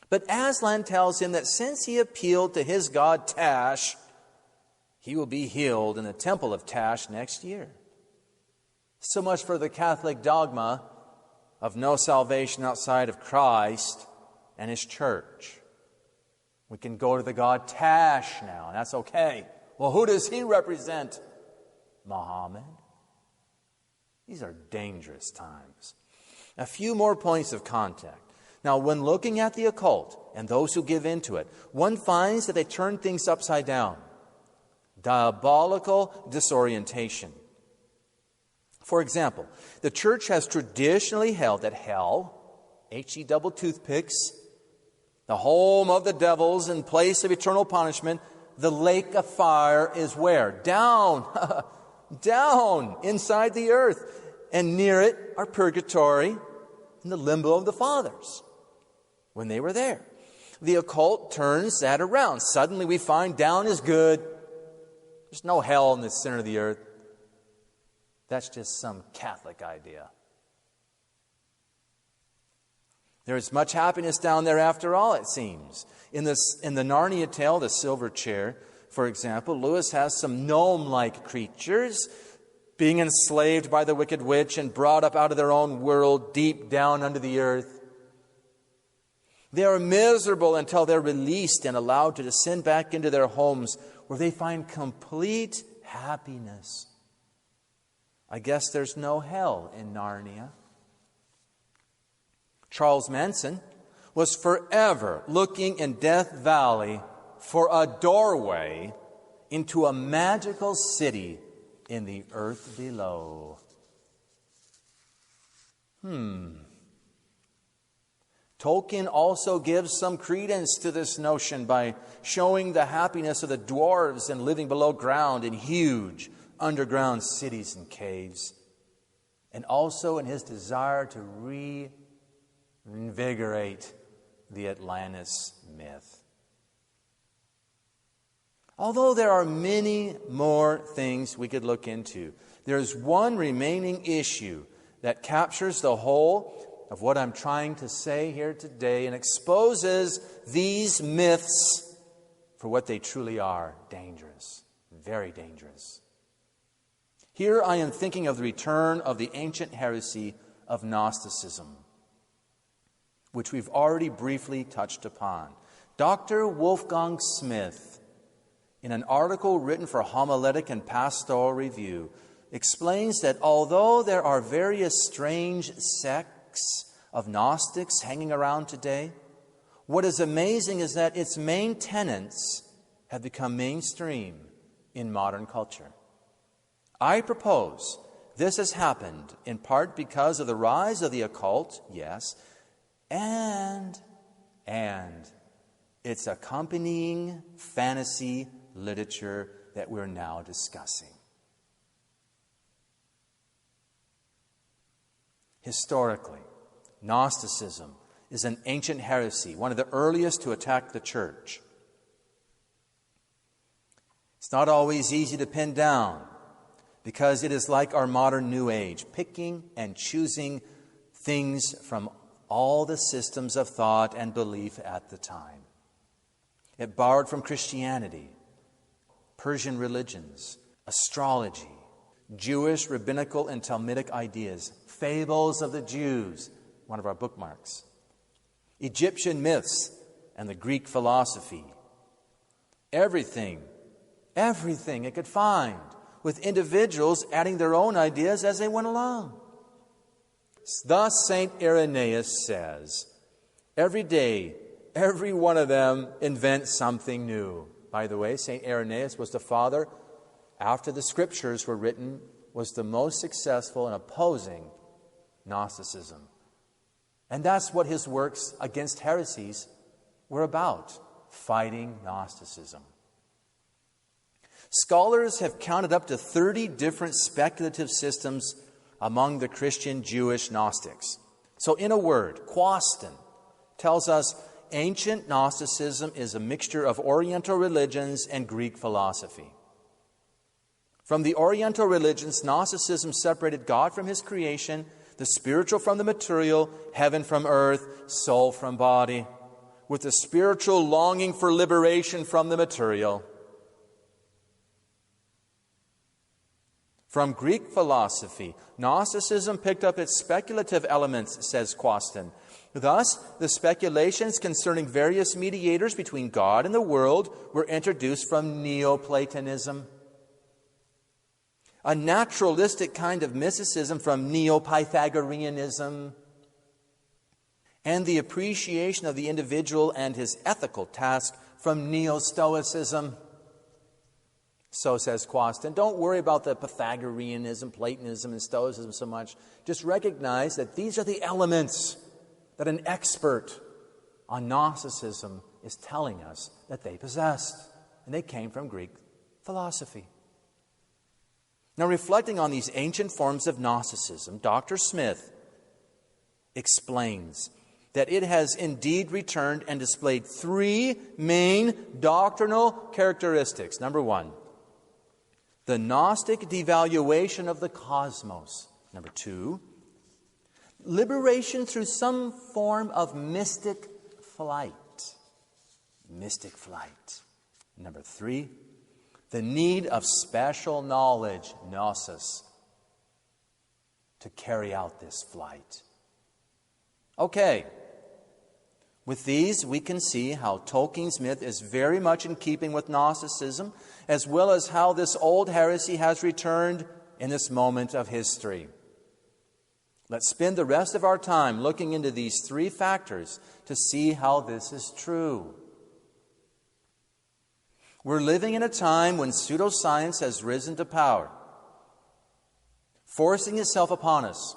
But Aslan tells him that since he appealed to his god Tash, he will be healed in the temple of Tash next year. So much for the Catholic dogma of no salvation outside of Christ and His church. We can go to the god Tash now, and that's okay. Well, who does he represent? Muhammad. These are dangerous times. A few more points of contact. Now, when looking at the occult and those who give into it, one finds that they turn things upside down. Diabolical disorientation. For example, the church has traditionally held that hell, H-E double toothpicks, the home of the devils and place of eternal punishment, the lake of fire is where? Down, down inside the earth. And near it are purgatory and the limbo of the fathers when they were there. The occult turns that around. Suddenly we find down is good. There's no hell in the center of the earth. That's just some Catholic idea. There is much happiness down there after all, it seems. In the Narnia tale, The Silver Chair, for example, Lewis has some gnome-like creatures being enslaved by the wicked witch and brought up out of their own world deep down under the earth. They are miserable until they're released and allowed to descend back into their homes where they find complete happiness. I guess there's no hell in Narnia. Charles Manson was forever looking in Death Valley for a doorway into a magical city in the earth below. Tolkien also gives some credence to this notion by showing the happiness of the dwarves and living below ground in huge underground cities and caves, and also in his desire to reinvigorate the Atlantis myth. Although there are many more things we could look into, there is one remaining issue that captures the whole of what I'm trying to say here today and exposes these myths for what they truly are: dangerous, very dangerous. Here I am thinking of the return of the ancient heresy of Gnosticism, which we've already briefly touched upon. Dr. Wolfgang Smith, in an article written for Homiletic and Pastoral Review, explains that although there are various strange sects of Gnostics hanging around today, what is amazing is that its main tenets have become mainstream in modern culture. I propose this has happened in part because of the rise of the occult, yes, and its accompanying fantasy literature that we're now discussing. Historically, Gnosticism is an ancient heresy, one of the earliest to attack the church. It's not always easy to pin down because it is like our modern New Age, picking and choosing things from all the systems of thought and belief at the time. It borrowed from Christianity, Persian religions, astrology, Jewish, rabbinical, and Talmudic ideas, fables of the Jews, one of our bookmarks, Egyptian myths, and the Greek philosophy. Everything it could find, with individuals adding their own ideas as they went along. Thus, St. Irenaeus says, every day, every one of them invents something new. By the way, St. Irenaeus was the father, after the scriptures were written, was the most successful in opposing Gnosticism. And that's what his works against heresies were about, fighting Gnosticism. Scholars have counted up to 30 different speculative systems among the Christian Jewish Gnostics. So in a word, Quaston tells us ancient Gnosticism is a mixture of Oriental religions and Greek philosophy. From the Oriental religions, Gnosticism separated God from His creation, the spiritual from the material, heaven from earth, soul from body, with the spiritual longing for liberation from the material. From Greek philosophy, Gnosticism picked up its speculative elements, says Quaston. Thus, the speculations concerning various mediators between God and the world were introduced from Neoplatonism. A naturalistic kind of mysticism from Neo-Pythagoreanism. And the appreciation of the individual and his ethical task from Neo-Stoicism. So says Quaston, don't worry about the Pythagoreanism, Platonism, and Stoicism so much. Just recognize that these are the elements that an expert on Gnosticism is telling us that they possessed. And they came from Greek philosophy. Now, reflecting on these ancient forms of Gnosticism, Dr. Smith explains that it has indeed returned and displayed three main doctrinal characteristics. Number one, the Gnostic devaluation of the cosmos. Number two, liberation through some form of mystic flight. Mystic flight. Number three, the need of special knowledge, gnosis, to carry out this flight. Okay. With these, we can see how Tolkien's myth is very much in keeping with Gnosticism, as well as how this old heresy has returned in this moment of history. Let's spend the rest of our time looking into these three factors to see how this is true. We're living in a time when pseudoscience has risen to power, forcing itself upon us.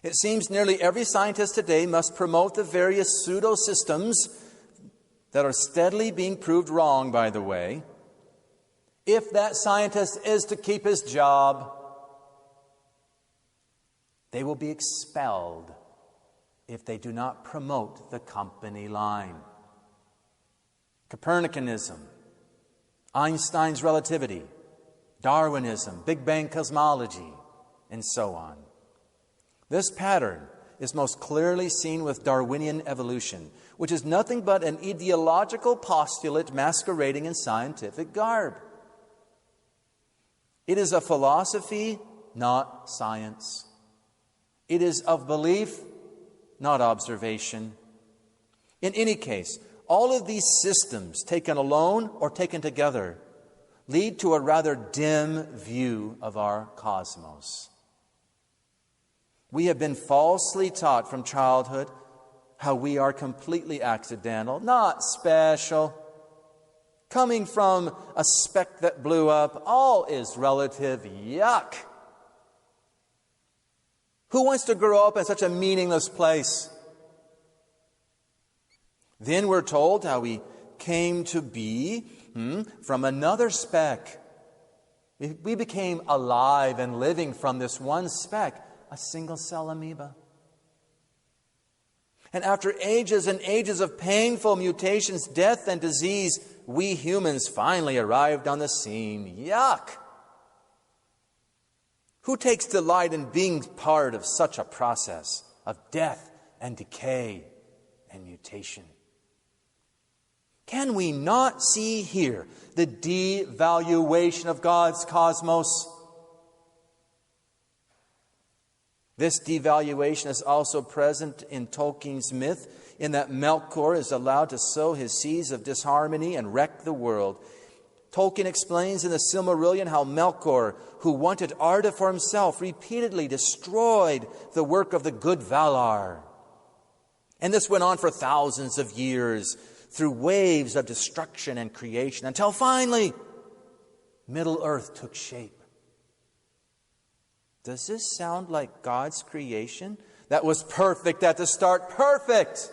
It seems nearly every scientist today must promote the various pseudo-systems that are steadily being proved wrong, by the way, if that scientist is to keep his job. They will be expelled if they do not promote the company line. Copernicanism, Einstein's relativity, Darwinism, Big Bang cosmology, and so on. This pattern is most clearly seen with Darwinian evolution, which is nothing but an ideological postulate masquerading in scientific garb. It is a philosophy, not science. It is of belief, not observation. In any case, all of these systems, taken alone or taken together, lead to a rather dim view of our cosmos. We have been falsely taught from childhood how we are completely accidental, not special. Coming from a speck that blew up, all is relative. Yuck! Who wants to grow up in such a meaningless place? Then we're told how we came to be from another speck. We became alive and living from this one speck, a single-cell amoeba. And after ages and ages of painful mutations, death, and disease, we humans finally arrived on the scene. Yuck! Who takes delight in being part of such a process of death and decay and mutation? Can we not see here the devaluation of God's cosmos? This devaluation is also present in Tolkien's myth, in that Melkor is allowed to sow his seeds of disharmony and wreck the world. Tolkien explains in the Silmarillion how Melkor, who wanted Arda for himself, repeatedly destroyed the work of the good Valar. And this went on for thousands of years, through waves of destruction and creation, until finally Middle-earth took shape. Does this sound like God's creation? That was perfect at the start. Perfect!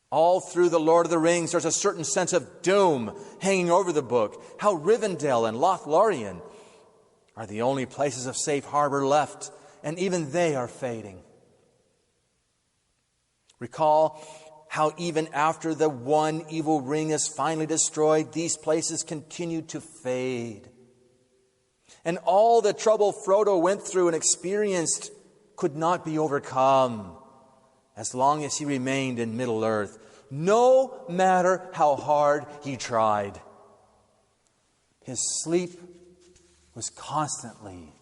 All through the Lord of the Rings, there's a certain sense of doom hanging over the book. How Rivendell and Lothlorien are the only places of safe harbor left, and even they are fading. Recall how even after the one evil ring is finally destroyed, these places continue to fade. And all the trouble Frodo went through and experienced could not be overcome as long as he remained in Middle-earth, no matter how hard he tried. His sleep was constantly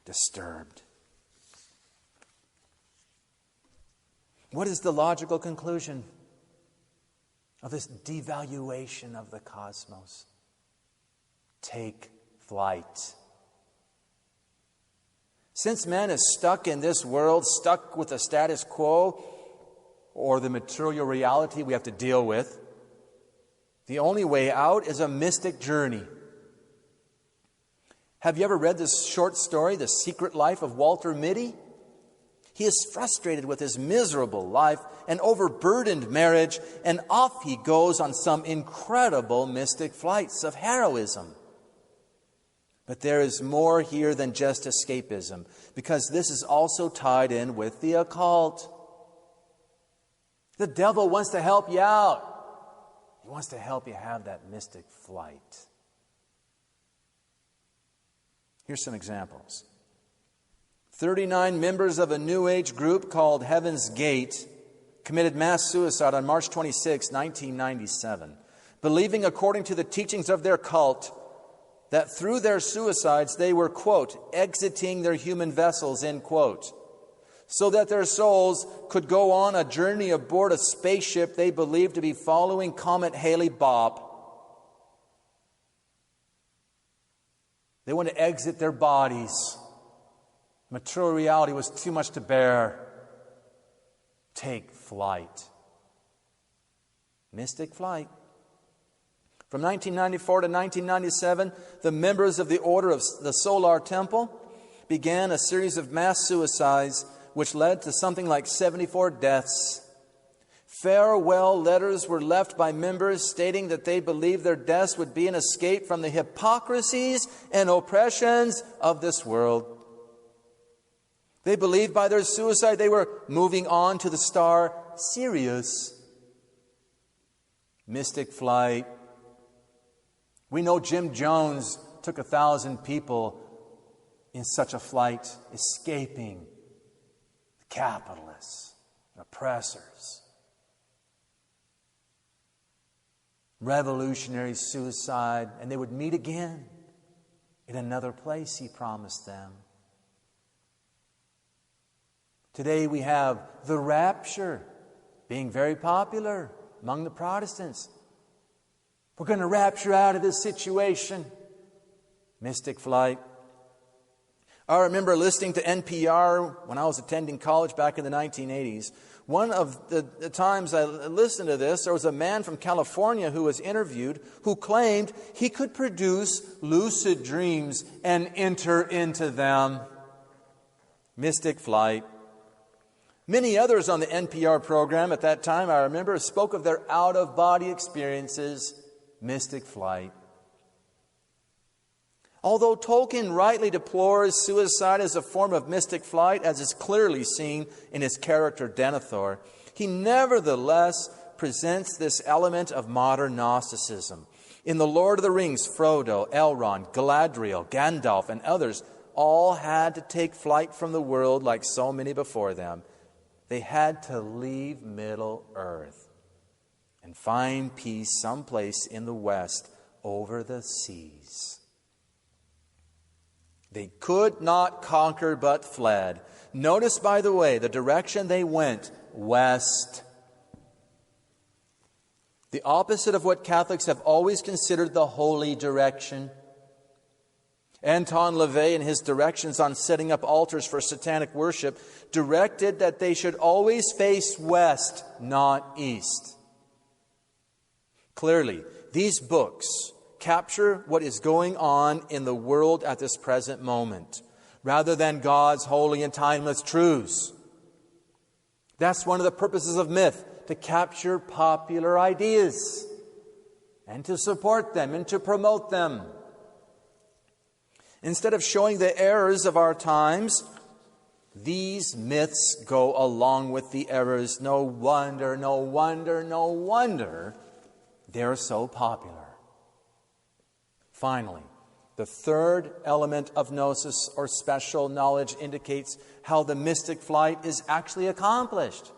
disturbed. What is the logical conclusion of this devaluation of the cosmos? Take flight. Since man is stuck in this world, stuck with the status quo or the material reality we have to deal with, the only way out is a mystic journey. Have you ever read this short story, The Secret Life of Walter Mitty? He is frustrated with his miserable life and overburdened marriage, and off he goes on some incredible mystic flights of heroism. But there is more here than just escapism, because this is also tied in with the occult. The devil wants to help you out. He wants to help you have that mystic flight. Here's some examples. 39 members of a New Age group called Heaven's Gate committed mass suicide on March 26, 1997, believing, according to the teachings of their cult, that through their suicides they were, quote, exiting their human vessels, end quote, so that their souls could go on a journey aboard a spaceship they believed to be following Comet Halley-Bopp. They wanted to exit their bodies. Material reality was too much to bear. Take flight. Mystic flight. From 1994 to 1997, the members of the Order of the Solar Temple began a series of mass suicides, which led to something like 74 deaths. Farewell letters were left by members stating that they believed their deaths would be an escape from the hypocrisies and oppressions of this world. They believed by their suicide they were moving on to the star Sirius. Mystic flight. We know Jim Jones took 1,000 people in such a flight, escaping the capitalists, the oppressors. Revolutionary suicide, and they would meet again in another place, he promised them. Today we have the rapture being very popular among the Protestants. We're going to rapture out of this situation. Mystic flight. I remember listening to NPR when I was attending college back in the 1980s. One of the times I listened to this, there was a man from California who was interviewed who claimed he could produce lucid dreams and enter into them. Mystic flight. Many others on the NPR program at that time, I remember, spoke of their out-of-body experiences. Mystic flight. Although Tolkien rightly deplores suicide as a form of mystic flight, as is clearly seen in his character Denethor, he nevertheless presents this element of modern Gnosticism. In The Lord of the Rings, Frodo, Elrond, Galadriel, Gandalf, and others all had to take flight from the world like so many before them. They had to leave Middle-earth and find peace someplace in the west over the seas. They could not conquer but fled. Notice, by the way, the direction they went, west. The opposite of what Catholics have always considered the holy direction. Anton LaVey, in his directions on setting up altars for satanic worship, directed that they should always face west, not east. Clearly, these books capture what is going on in the world at this present moment, rather than God's holy and timeless truths. That's one of the purposes of myth, to capture popular ideas and to support them and to promote them. Instead of showing the errors of our times, these myths go along with the errors. No wonder they're so popular. Finally, the third element of gnosis, or special knowledge, indicates how the mystic flight is actually accomplished.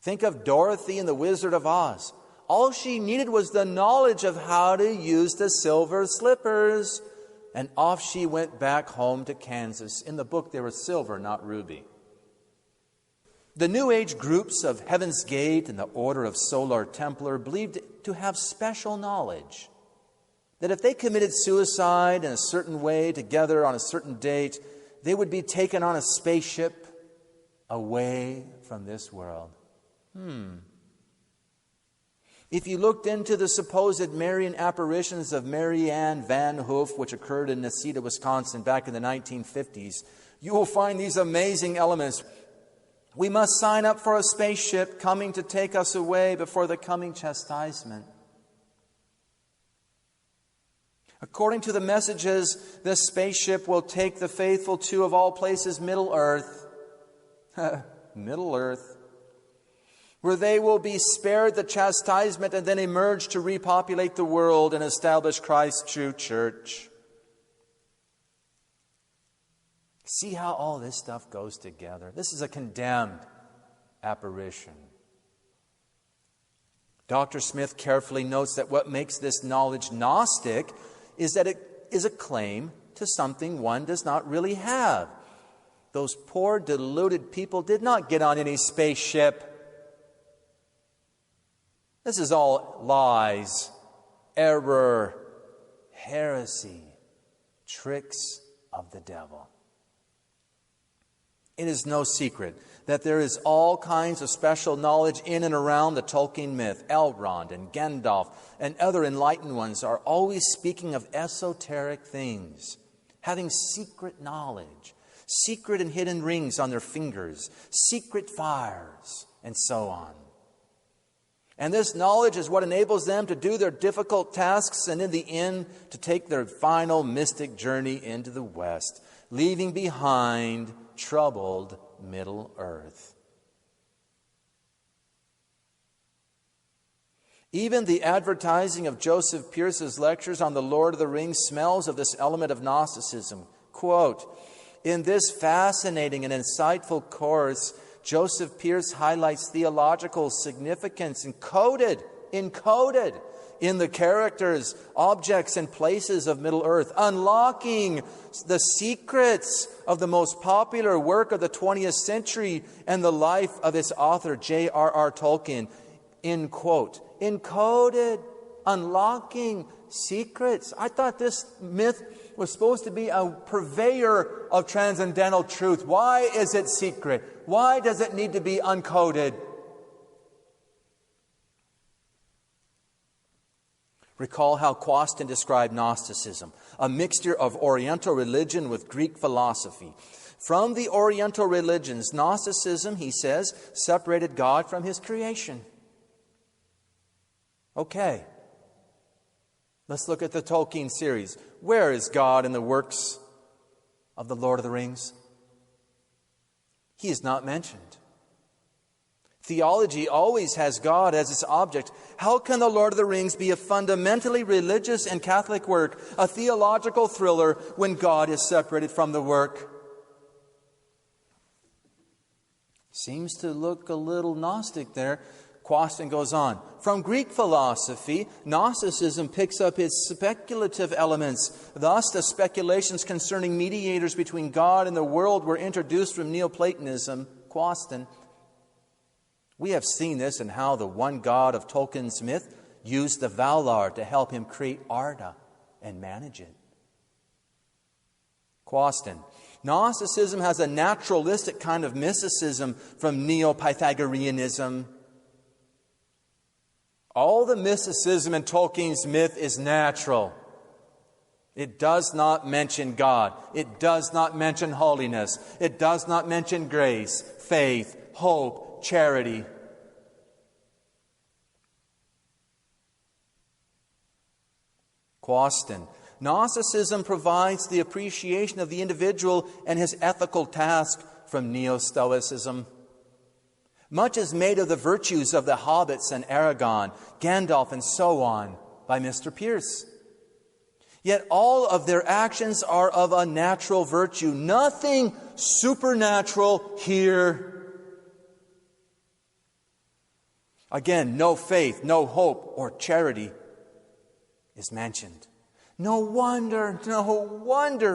Think of Dorothy in The Wizard of Oz. All she needed was the knowledge of how to use the silver slippers. And off she went back home to Kansas. In the book, they were silver, not ruby. The New Age groups of Heaven's Gate and the Order of Solar Templar believed to have special knowledge. That if they committed suicide in a certain way together on a certain date, they would be taken on a spaceship away from this world. If you looked into the supposed Marian apparitions of Mary Ann Van Hoof, which occurred in Necedah, Wisconsin back in the 1950s, you will find these amazing elements. We must sign up for a spaceship coming to take us away before the coming chastisement. According to the messages, this spaceship will take the faithful to, of all places, Middle-earth. Middle-earth. Where they will be spared the chastisement and then emerge to repopulate the world and establish Christ's true church. See how all this stuff goes together. This is a condemned apparition. Dr. Smith carefully notes that what makes this knowledge Gnostic is that it is a claim to something one does not really have. Those poor, deluded people did not get on any spaceship. This is all lies, error, heresy, tricks of the devil. It is no secret that there is all kinds of special knowledge in and around the Tolkien myth. Elrond and Gandalf and other enlightened ones are always speaking of esoteric things, having secret knowledge, secret and hidden rings on their fingers, secret fires, and so on. And this knowledge is what enables them to do their difficult tasks and in the end to take their final mystic journey into the West, leaving behind troubled Middle-earth. Even the advertising of Joseph Pierce's lectures on the Lord of the Rings smells of this element of Gnosticism. Quote, "In this fascinating and insightful course, Joseph Pierce highlights theological significance encoded in the characters, objects, and places of Middle-earth, unlocking the secrets of the most popular work of the 20th century and the life of its author, J.R.R. Tolkien." End quote. Encoded, unlocking secrets. I thought this myth was supposed to be a purveyor of transcendental truth. Why is it secret? Why does it need to be uncoded? Recall how Quaston described Gnosticism, a mixture of Oriental religion with Greek philosophy. From the Oriental religions, Gnosticism, he says, separated God from His creation. Okay, let's look at the Tolkien series. Where is God in the works of the Lord of the Rings? He is not mentioned. Theology always has God as its object. How can the Lord of the Rings be a fundamentally religious and Catholic work, a theological thriller, when God is separated from the work? Seems to look a little Gnostic there. Quaston goes on. From Greek philosophy, Gnosticism picks up its speculative elements. Thus, the speculations concerning mediators between God and the world were introduced from Neoplatonism. Quaston. We have seen this in how the one God of Tolkien's myth used the Valar to help him create Arda and manage it. Quaston. Gnosticism has a naturalistic kind of mysticism from Neo-Pythagoreanism. All the mysticism in Tolkien's myth is natural. It does not mention God. It does not mention holiness. It does not mention grace, faith, hope, charity. Quaston. Gnosticism provides the appreciation of the individual and his ethical task from Neo-Stoicism. Much is made of the virtues of the hobbits and Aragorn, Gandalf, and so on by Mr. Pierce. Yet all of their actions are of a natural virtue. Nothing supernatural here. Again, no faith, no hope, or charity is mentioned. No wonder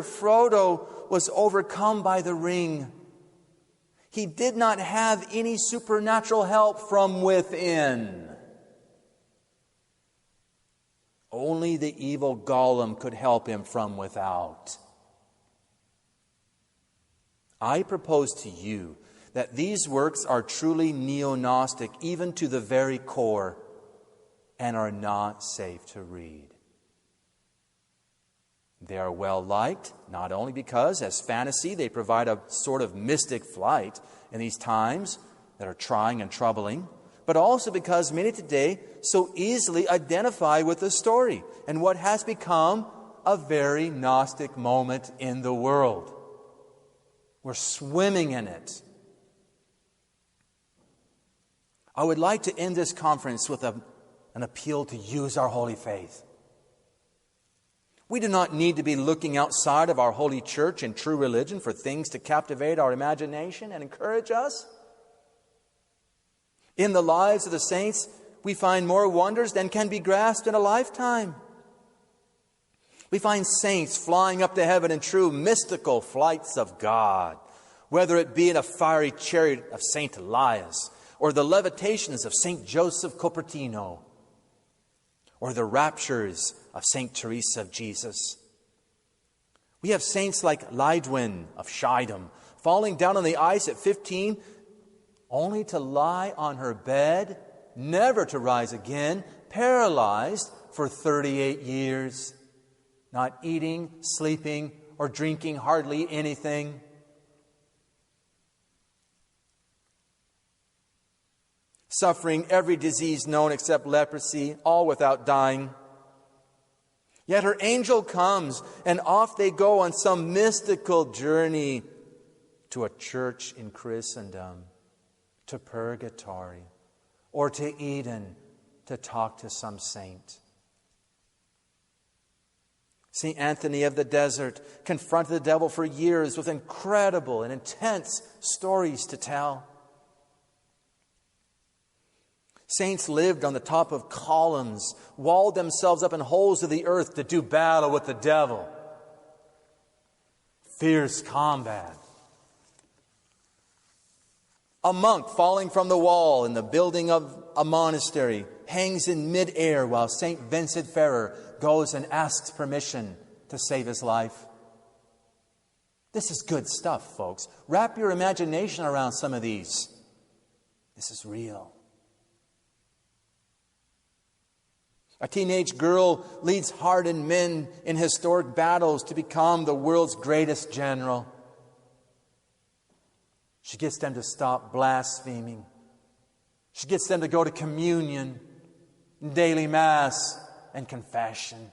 Frodo was overcome by the ring. He did not have any supernatural help from within. Only the evil Gollum could help him from without. I propose to you that these works are truly neo-Gnostic, even to the very core, and are not safe to read. They are well liked, not only because, as fantasy, they provide a sort of mystic flight in these times that are trying and troubling, but also because many today so easily identify with the story and what has become a very Gnostic moment in the world. We're swimming in it. I would like to end this conference with an appeal to use our holy faith. We do not need to be looking outside of our holy church and true religion for things to captivate our imagination and encourage us. In the lives of the saints, we find more wonders than can be grasped in a lifetime. We find saints flying up to heaven in true mystical flights of God, whether it be in a fiery chariot of Saint Elias, or the levitations of Saint Joseph Cupertino, or the raptures of Saint Teresa of Jesus. We have saints like Lydwin of Schiedam, falling down on the ice at 15, only to lie on her bed, never to rise again, paralyzed for 38 years, not eating, sleeping, or drinking hardly anything. Suffering every disease known except leprosy, all without dying. Yet her angel comes, and off they go on some mystical journey to a church in Christendom, to purgatory, or to Eden, to talk to some saint. St. Anthony of the Desert confronted the devil for years with incredible and intense stories to tell. Saints lived on the top of columns, walled themselves up in holes of the earth to do battle with the devil. Fierce combat. A monk falling from the wall in the building of a monastery hangs in midair while St. Vincent Ferrer goes and asks permission to save his life. This is good stuff, folks. Wrap your imagination around some of these. This is real. A teenage girl leads hardened men in historic battles to become the world's greatest general. She gets them to stop blaspheming. She gets them to go to communion, daily mass, and confession.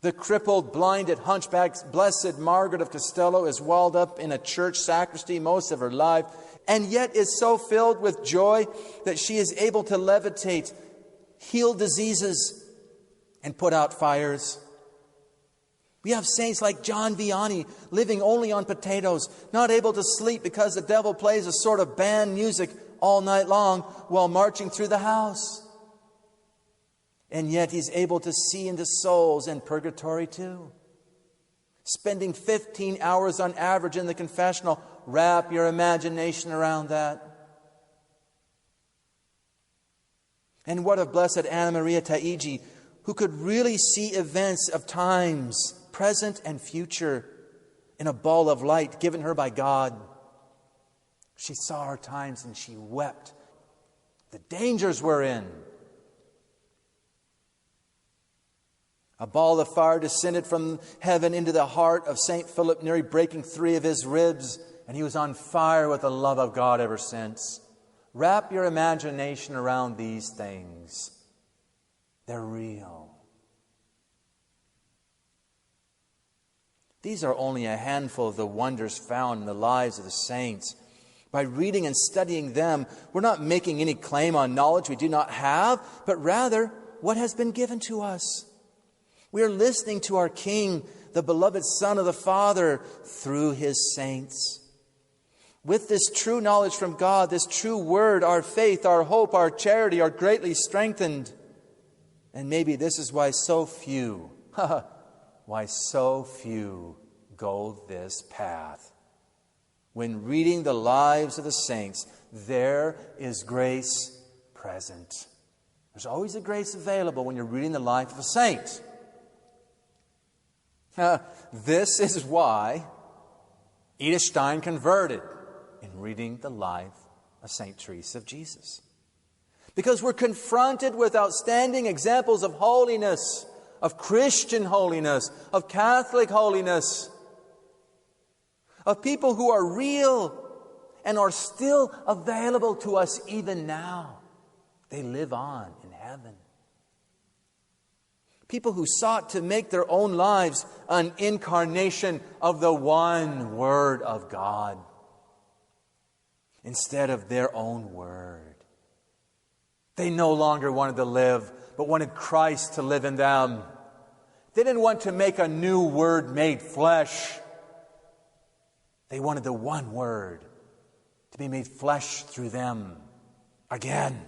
The crippled, blinded, hunchback, Blessed Margaret of Castello is walled up in a church sacristy most of her life, and yet is so filled with joy that she is able to levitate, heal diseases, and put out fires. We have saints like John Vianney living only on potatoes, not able to sleep because the devil plays a sort of band music all night long while marching through the house. And yet he's able to see into souls in purgatory too. Spending 15 hours on average in the confessional. Wrap your imagination around that. And what of Blessed Anna Maria Taigi, who could really see events of times, present and future, in a ball of light given her by God. She saw her times and she wept. The dangers we're in. A ball of fire descended from heaven into the heart of St. Philip Neri, breaking 3 of his ribs, and he was on fire with the love of God ever since. Wrap your imagination around these things. They're real. These are only a handful of the wonders found in the lives of the saints. By reading and studying them, we're not making any claim on knowledge we do not have, but rather what has been given to us. We are listening to our King, the beloved Son of the Father, through His saints. With this true knowledge from God, this true word, our faith, our hope, our charity are greatly strengthened. And maybe this is why so few go this path. When reading the lives of the saints, there is grace present. There's always a grace available when you're reading the life of a saint. This is why Edith Stein converted in reading the life of St. Teresa of Jesus. Because we're confronted with outstanding examples of holiness, of Christian holiness, of Catholic holiness, of people who are real and are still available to us even now. They live on in heaven. People who sought to make their own lives an incarnation of the one Word of God instead of their own word. They no longer wanted to live, but wanted Christ to live in them. They didn't want to make a new Word made flesh. They wanted the one Word to be made flesh through them again.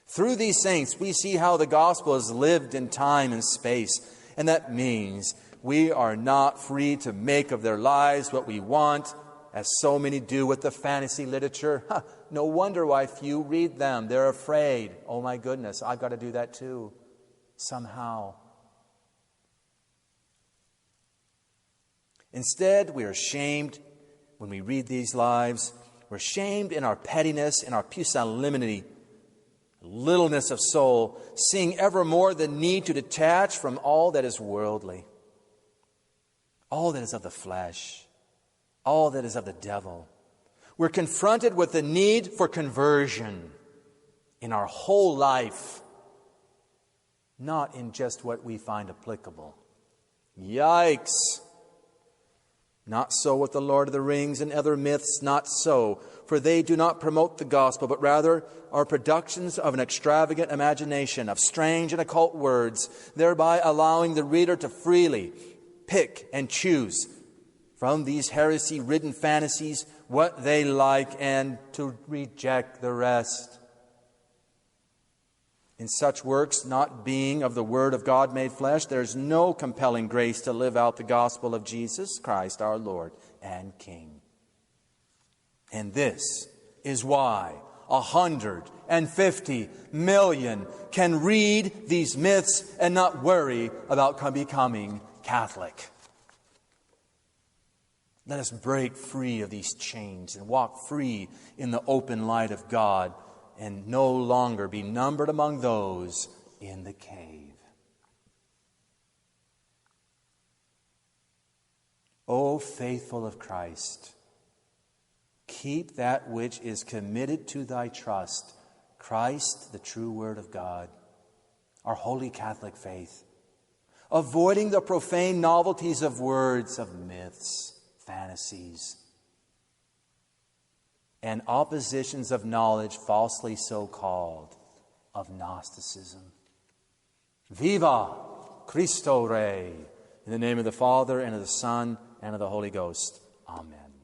Through these saints, we see how the gospel is lived in time and space. And that means we are not free to make of their lives what we want, as so many do with the fantasy literature. No wonder why few read them. They're afraid. Oh my goodness, I've got to do that too, somehow. Instead, we are shamed when we read these lives. We're shamed in our pettiness, in our pusillanimity, littleness of soul, seeing ever more the need to detach from all that is worldly, all that is of the flesh, all that is of the devil. We're confronted with the need for conversion in our whole life, not in just what we find applicable. Yikes! Not so with the Lord of the Rings and other myths, not so, for they do not promote the gospel, but rather are productions of an extravagant imagination, of strange and occult words, thereby allowing the reader to freely pick and choose from these heresy-ridden fantasies what they like and to reject the rest. In such works, not being of the Word of God made flesh, there is no compelling grace to live out the gospel of Jesus Christ, our Lord and King. And this is why 150 million can read these myths and not worry about becoming Catholic. Let us break free of these chains and walk free in the open light of God, and no longer be numbered among those in the cave. O faithful of Christ, keep that which is committed to thy trust, Christ, the true Word of God, our holy Catholic faith, avoiding the profane novelties of words, of myths, fantasies, and oppositions of knowledge falsely so called, of Gnosticism. Viva Christo Rey! In the name of the Father, and of the Son, and of the Holy Ghost. Amen.